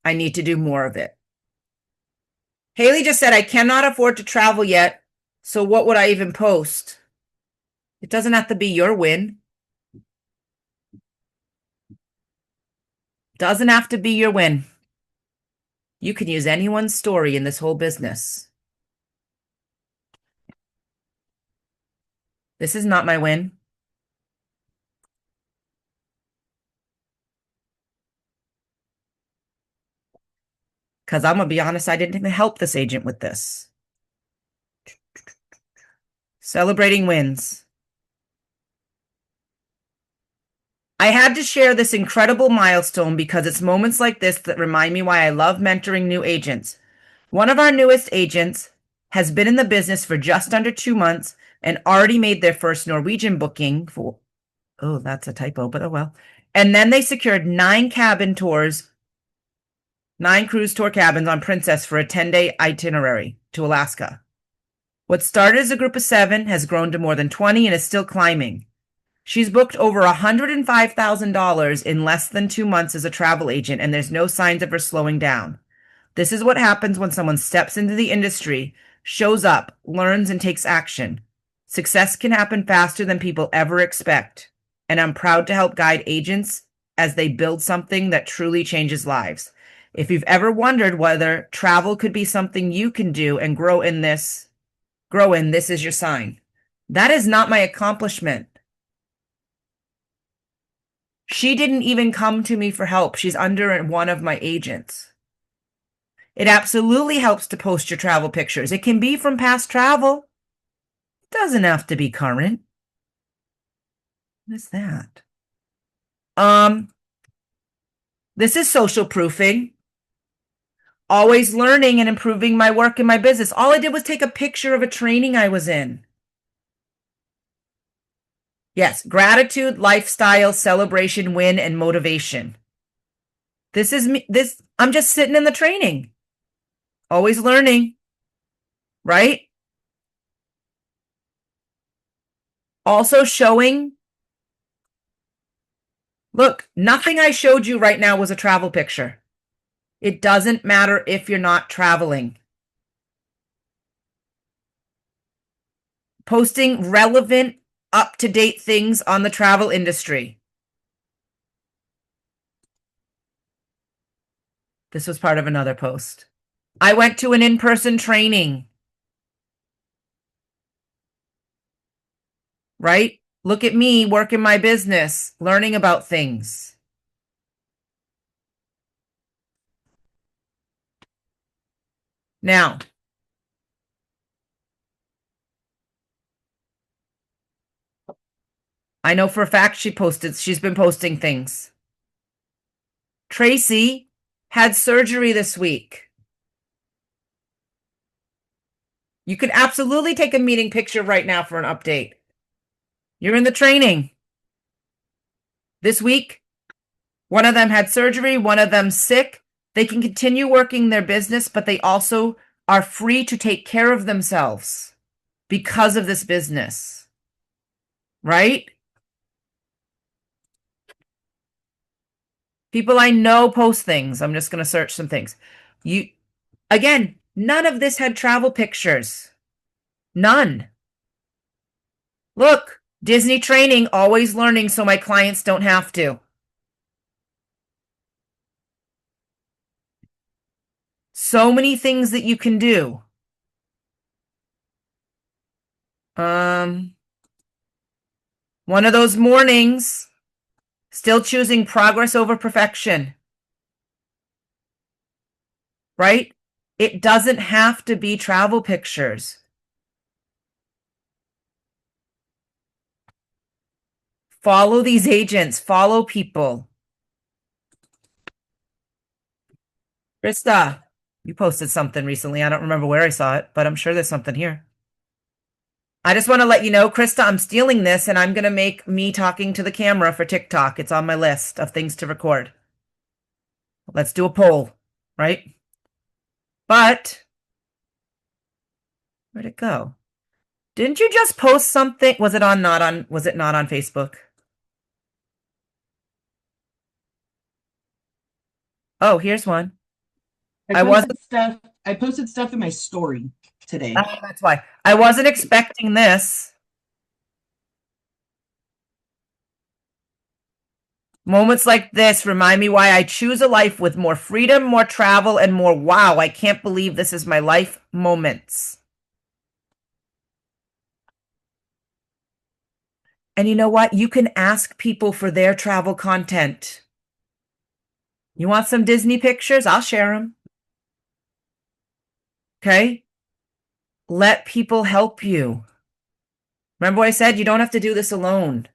I need to do more of it. Haley just said, I cannot afford to travel yet, so what would I even post? It doesn't have to be your win. Doesn't have to be your win. You can use anyone's story in this whole business. This is not my win. Because I'm going to be honest, I didn't even help this agent with this. Celebrating wins. I had to share this incredible milestone because it's moments like this that remind me why I love mentoring new agents. One of our newest agents has been in the business for just under 2 months and already made their first Norwegian booking for, oh, that's a typo, but oh well. And then they secured 9 cruise tour cabins on Princess for a 10-day itinerary to Alaska. What started as a group of 7 has grown to more than 20 and is still climbing. She's booked over $105,000 in less than 2 months as a travel agent, and there's no signs of her slowing down. This is what happens when someone steps into the industry, shows up, learns, and takes action. Success can happen faster than people ever expect, and I'm proud to help guide agents as they build something that truly changes lives. If you've ever wondered whether travel could be something you can do and grow in, this is your sign. That is not my accomplishment. She didn't even come to me for help. She's under one of my agents. It absolutely helps to post your travel pictures. It can be from past travel. It doesn't have to be current. What is that? This is social proofing. Always learning and improving my work and my business. All I did was take a picture of a training I was in. Yes, gratitude, lifestyle, celebration, win, and motivation. This is me. I'm just sitting in the training. Always learning, right? Also showing, look, nothing I showed you right now was a travel picture. It doesn't matter if you're not traveling. Posting relevant, up-to-date things on the travel industry. This was part of another post. I went to an in-person training. Right? Look at me working my business, learning about things. Now, I know for a fact she's been posting things. Tracy had surgery this week. You could absolutely take a meeting picture right now for an update. You're in the training. This week, one of them had surgery, one of them sick. They can continue working their business, but they also are free to take care of themselves because of this business. Right? People I know post things. I'm just going to search some things. Again, none of this had travel pictures. None. Look, Disney training, always learning so my clients don't have to. So many things that you can do. One of those mornings, still choosing progress over perfection. Right? It doesn't have to be travel pictures. Follow these agents, follow people. Krista, you posted something recently. I don't remember where I saw it, but I'm sure there's something here. I just want to let you know, Krista, I'm stealing this and I'm going to make me talking to the camera for TikTok. It's on my list of things to record. Let's do a poll, right? But where'd it go? Didn't you just post something? Was it not on Facebook? Oh, here's one. I posted stuff in my story today. Oh, that's why. I wasn't expecting this. Moments like this remind me why I choose a life with more freedom, more travel, and more wow, I can't believe this is my life moments. And you know what? You can ask people for their travel content. You want some Disney pictures? I'll share them. Okay? Let people help you. Remember what I said? You don't have to do this alone.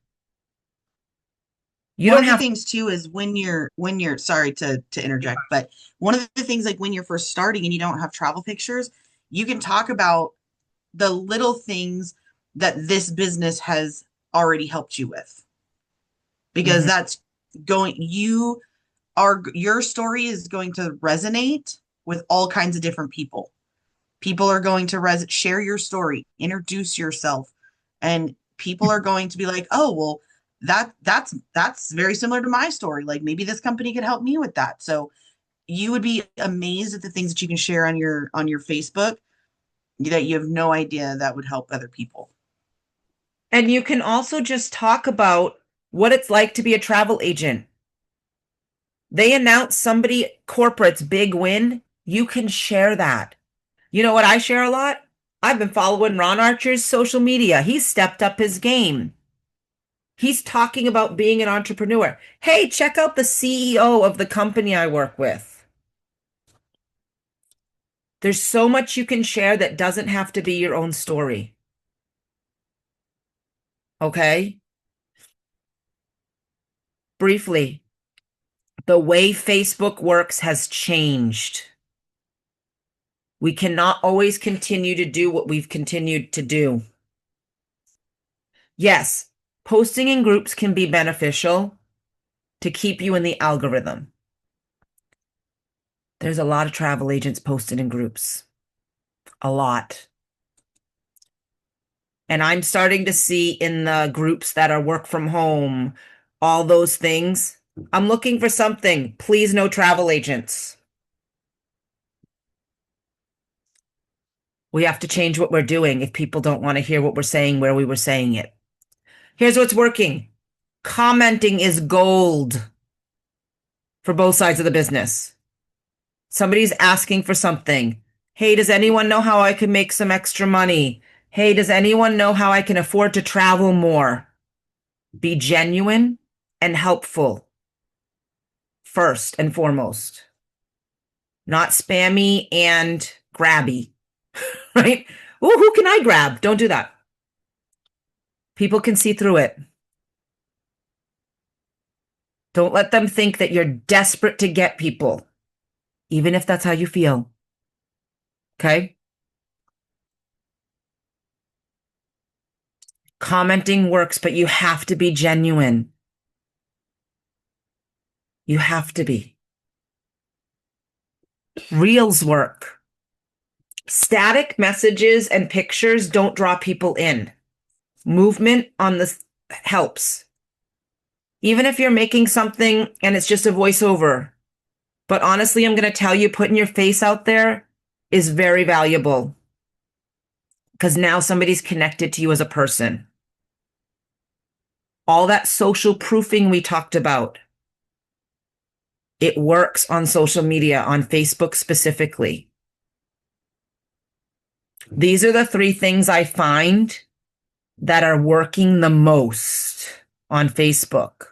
You One don't of have the things too is when you're sorry to interject, but one of the things like when you're first starting and you don't have travel pictures, you can talk about the little things that this business has already helped you with. Because that's going your story is going to resonate with all kinds of different people. People are going to share your story, introduce yourself, and people are going to be like, "Oh, well, that's very similar to my story. Like maybe this company could help me with that." So you would be amazed at the things that you can share on your Facebook that you have no idea that would help other people. And you can also just talk about what it's like to be a travel agent. They announce somebody corporate's big win. You can share that. You know what I share a lot? I've been following Ron Archer's social media. He's stepped up his game. He's talking about being an entrepreneur. Hey, check out the CEO of the company I work with. There's so much you can share that doesn't have to be your own story. Okay? Briefly, the way Facebook works has changed. We cannot always continue to do what we've continued to do. Yes, posting in groups can be beneficial to keep you in the algorithm. There's a lot of travel agents posted in groups. A lot. And I'm starting to see in the groups that are work from home, all those things. I'm looking for something. Please, no travel agents. We have to change what we're doing if people don't want to hear what we're saying where we were saying it. Here's what's working. Commenting is gold for both sides of the business. Somebody's asking for something. Hey, does anyone know how I can make some extra money? Hey, does anyone know how I can afford to travel more? Be genuine and helpful first and foremost. Not spammy and grabby, right? Oh, who can I grab? Don't do that. People can see through it. Don't let them think that you're desperate to get people, even if that's how you feel. Okay? Commenting works, but you have to be genuine. You have to be. Reels work. Static messages and pictures don't draw people in. Movement on this helps. Even if you're making something and it's just a voiceover. But honestly, I'm going to tell you, putting your face out there is very valuable because now somebody's connected to you as a person. All that social proofing we talked about, it works on social media, on Facebook specifically. These are the 3 things I find that are working the most on Facebook.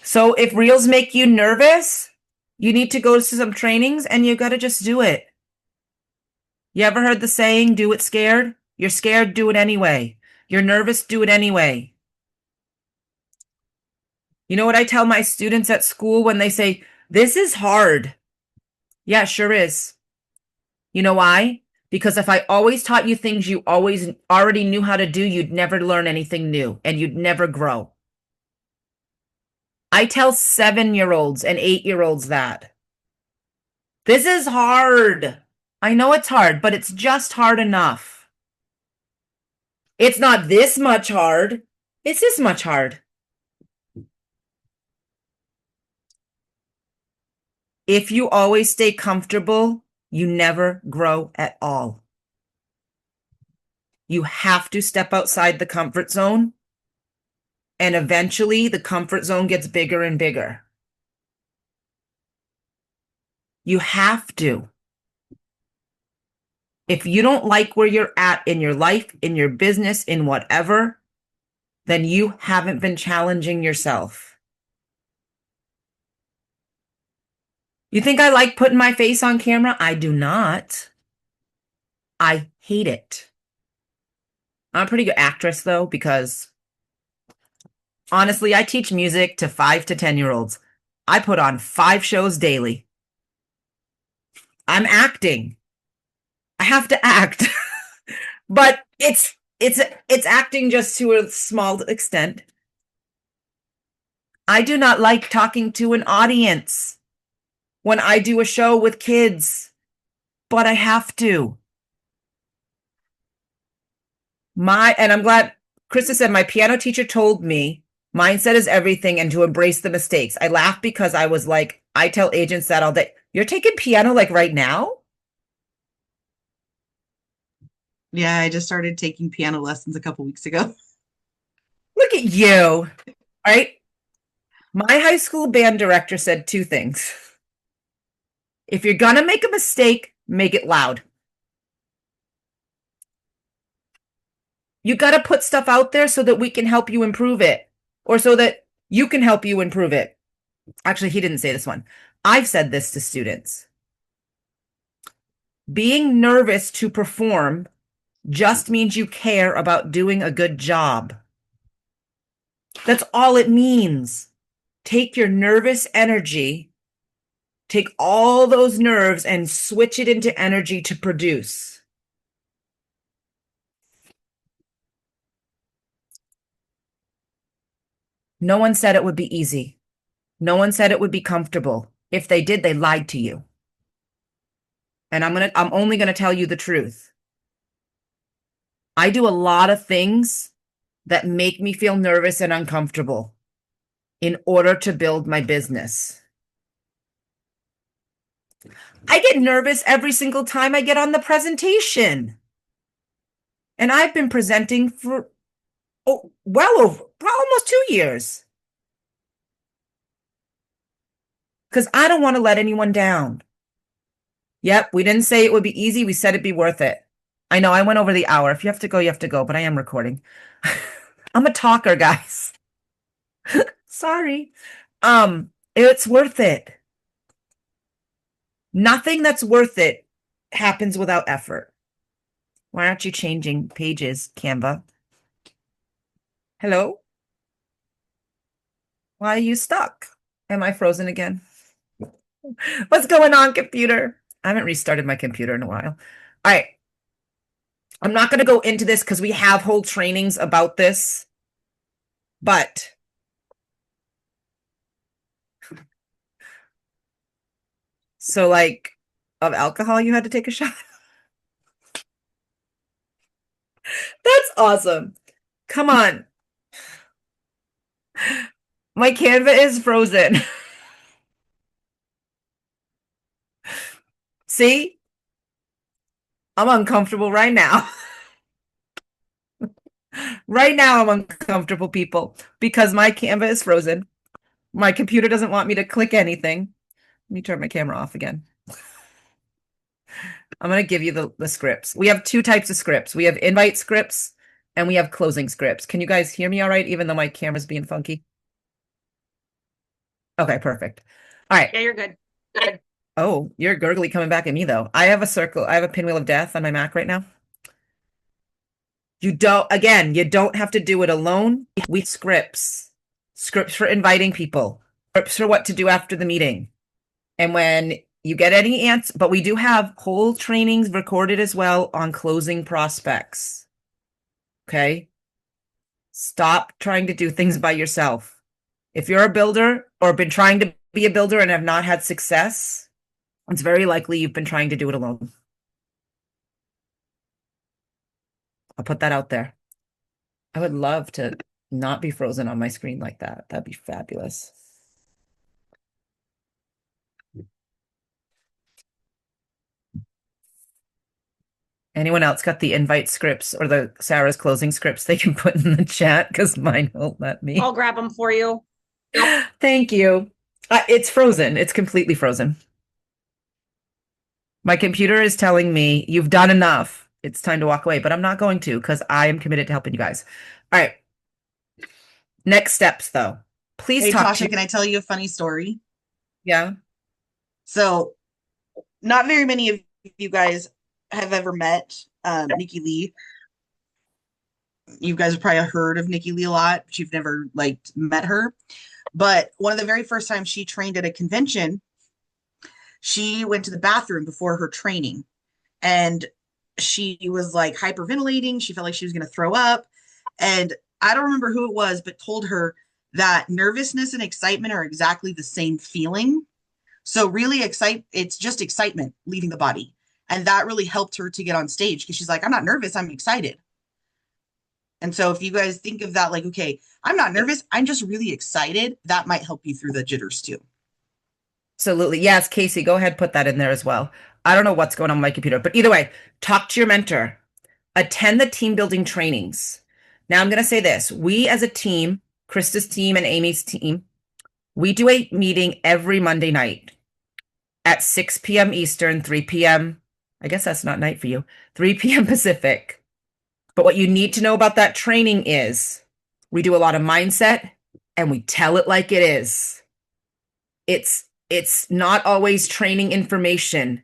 So if reels make you nervous, you need to go to some trainings and you got to just do it. You ever heard the saying, do it scared? You're scared, do it anyway. You're nervous, do it anyway. You know what I tell my students at school when they say, this is hard? Yeah, it sure is. You know why? Because if I always taught you things you always already knew how to do, you'd never learn anything new and you'd never grow. I tell 7-year-olds and 8-year-olds that. This is hard. I know it's hard, but it's just hard enough. It's not this much hard. It's this much hard. If you always stay comfortable, you never grow at all. You have to step outside the comfort zone, and eventually the comfort zone gets bigger and bigger. You have to. If you don't like where you're at in your life, in your business, in whatever, then you haven't been challenging yourself. You think I like putting my face on camera? I do not. I hate it. I'm a pretty good actress, though, because honestly, I teach music to 5 to 10-year-olds. I put on 5 shows daily. I'm acting. I have to act. But it's acting just to a small extent. I do not like talking to an audience when I do a show with kids, but I have to. And I'm glad Krista said, my piano teacher told me mindset is everything and to embrace the mistakes. I laugh because I was like, I tell agents that all day. You're taking piano like right now? Yeah, I just started taking piano lessons a couple weeks ago. Look at you. All right. My high school band director said 2 things. If you're going to make a mistake, make it loud. You got to put stuff out there so that we can help you improve it, or so that you can help you improve it. Actually, he didn't say this one. I've said this to students. Being nervous to perform just means you care about doing a good job. That's all it means. Take your nervous energy, take all those nerves and switch it into energy to produce. No one said it would be easy. No one said it would be comfortable. If they did, they lied to you. And I'm only going to tell you the truth. I do a lot of things that make me feel nervous and uncomfortable in order to build my business. I get nervous every single time I get on the presentation. And I've been presenting for almost 2 years. Because I don't want to let anyone down. Yep, we didn't say it would be easy. We said it'd be worth it. I know I went over the hour. If you have to go, you have to go, but I am recording. I'm a talker, guys. Sorry. It's worth it. Nothing that's worth it happens without effort. Why aren't you changing pages, Canva? Hello? Why are you stuck? Am I frozen again? What's going on, computer? I haven't restarted my computer in a while. All right. I'm not going to go into this because we have whole trainings about this, but so like of alcohol, you had to take a shot. That's awesome. Come on. My Canva is frozen. See? I'm uncomfortable right now. Right now, I'm uncomfortable, people, because my Canva is frozen. My computer doesn't want me to click anything. Let me turn my camera off again. I'm going to give you the scripts. We have two types of scripts. We have invite scripts and we have closing scripts. Can you guys hear me all right, even though my camera's being funky? Okay, perfect. All right. Yeah, you're good. Good. Oh, you're gurgly coming back at me, though. I have a pinwheel of death on my Mac right now. You don't have to do it alone. We scripts for inviting people, scripts for what to do after the meeting. And when you get any answer, but we do have whole trainings recorded as well on closing prospects. Okay. Stop trying to do things by yourself. If you're a builder or been trying to be a builder and have not had success, it's very likely you've been trying to do it alone. I'll put that out there. I would love to not be frozen on my screen like that. That'd be fabulous. Anyone else got the invite scripts or the Sarah's closing scripts they can put in the chat? Because mine won't let me. I'll grab them for you. Thank you. It's frozen. It's completely frozen. My computer is telling me you've done enough. It's time to walk away, but I'm not going to because I am committed to helping you guys. All right. Next steps, though. Please Hey, talk Tasha, can I tell you a funny story? Yeah. So, not very many of you guys have ever met Nikki Lee. You guys have probably heard of Nikki Lee a lot, but you've never met her. But one of the very first times she trained at a convention, she went to the bathroom before her training, and she was like hyperventilating. She felt like she was going to throw up, and I don't remember who it was, but told her that nervousness and excitement are exactly the same feeling. So really it's just excitement leaving the body. And that really helped her to get on stage because she's like, I'm not nervous, I'm excited. And so if you guys think of that, like, okay, I'm not nervous, I'm just really excited, that might help you through the jitters too. Absolutely. Yes, Casey, go ahead, put that in there as well. I don't know what's going on with my computer, but either way, talk to your mentor. Attend the team building trainings. Now I'm going to say this. We as a team, Krista's team and Amy's team, we do a meeting every Monday night at 6 p.m. Eastern, 3 p.m. I guess that's not night for you, 3 p.m. Pacific. But what you need to know about that training is we do a lot of mindset and we tell it like it is. It's not always training information.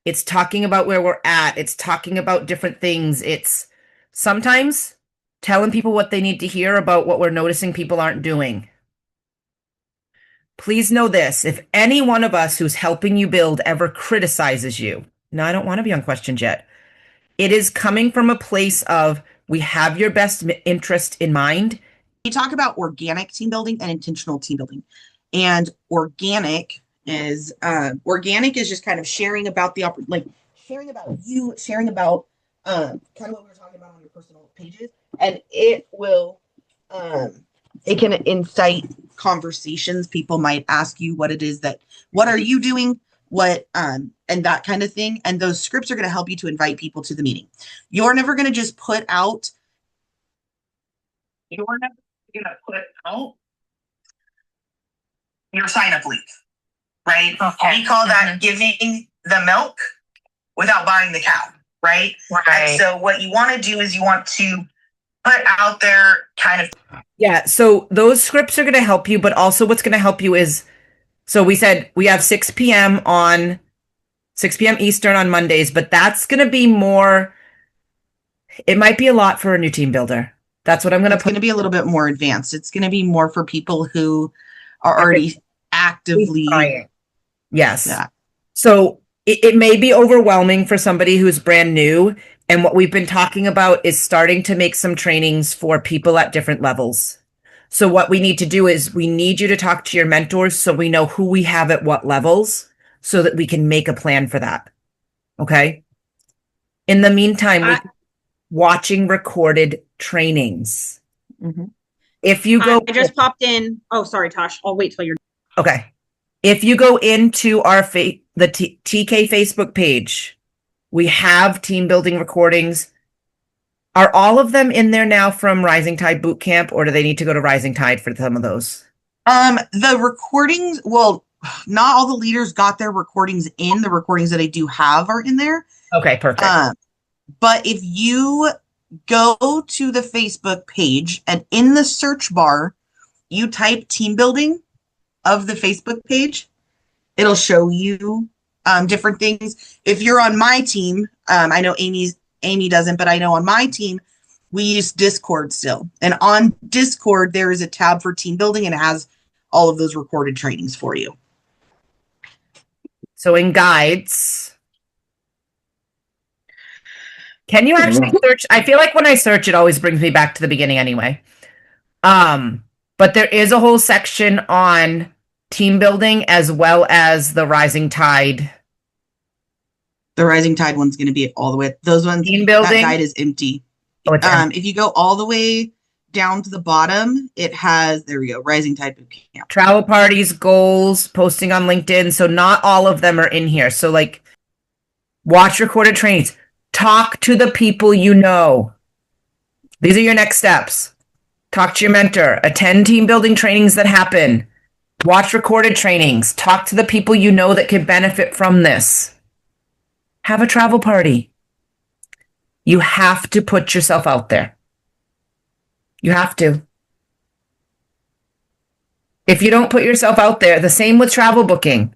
It's talking about where we're at. It's talking about different things. It's sometimes telling people what they need to hear about what we're noticing people aren't doing. Please know this. If any one of us who's helping you build ever criticizes you, now I don't want to be unquestioned yet. It is coming from a place of we have your best interest in mind. We talk about organic team building and intentional team building. And organic is just kind of sharing about sharing about you, sharing about kind of what we were talking about on your personal pages, and it will it can incite conversations. People might ask you what are you doing, and that kind of thing, and those scripts are going to help you to invite people to the meeting. You're never going to just put out your sign up link, right? Okay. We call that giving the milk without buying the cow, right? And so what you want to do is you want to put out there kind of. Yeah. So those scripts are going to help you, but also what's going to help you is, so we said we have 6 p.m. Eastern on Mondays, but that's going to be more, it might be a lot for a new team builder. That's what I'm going to put. It's going to be a little bit more advanced. It's going to be more for people who are already actively trying. Yes. yeah. So it may be overwhelming for somebody who's brand new. And what we've been talking about is starting to make some trainings for people at different levels. So what we need to do is we need you to talk to your mentors so we know who we have at what levels so that we can make a plan for that. Okay. In the meantime, we watching recorded trainings. Mhm. If you go, I just popped in. Oh, sorry, Tosh. I'll wait till you're. okay. If you go into our the TK Facebook page, we have team building recordings. Are all of them in there now from Rising Tide Boot Camp, or do they need to go to Rising Tide for some of those? The recordings, well, not all the leaders got their recordings in. The recordings that I do have are in there. Okay, perfect. But if you go to the Facebook page and in the search bar, you type team building of the Facebook page, it'll show you different things. If you're on my team, I know Amy doesn't, but I know on my team, we use Discord still. And on Discord, there is a tab for team building and it has all of those recorded trainings for you. So in guides, can you actually search? I feel like when I search, it always brings me back to the beginning anyway. But there is a whole section on team building as well as the Rising Tide. The Rising Tide one's going to be all the way. Those ones, Team building? that guide is empty. Oh, it's empty. If you go all the way down to the bottom, it has, there we go, Rising Tide Boot Camp. Travel parties, goals, posting on LinkedIn. So not all of them are in here. So like watch recorded trainings, talk to the people you know. These are your next steps. Talk to your mentor, attend team building trainings that happen, watch recorded trainings, talk to the people you know that could benefit from this. Have a travel party. You have to put yourself out there. You have to. If you don't put yourself out there, the same with travel booking.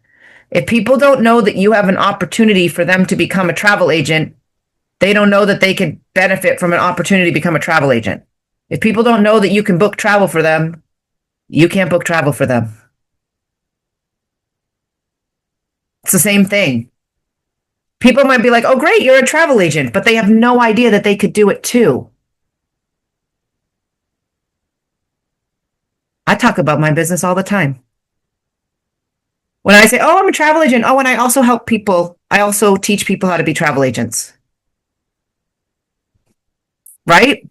If people don't know that you have an opportunity for them to become a travel agent, they don't know that they could benefit from an opportunity to become a travel agent. If people don't know that you can book travel for them, you can't book travel for them. It's the same thing. People might be like, oh, great, you're a travel agent, but they have no idea that they could do it too. I talk about my business all the time. When I say, oh, I'm a travel agent. Oh, and I also help people. I also teach people how to be travel agents. Right?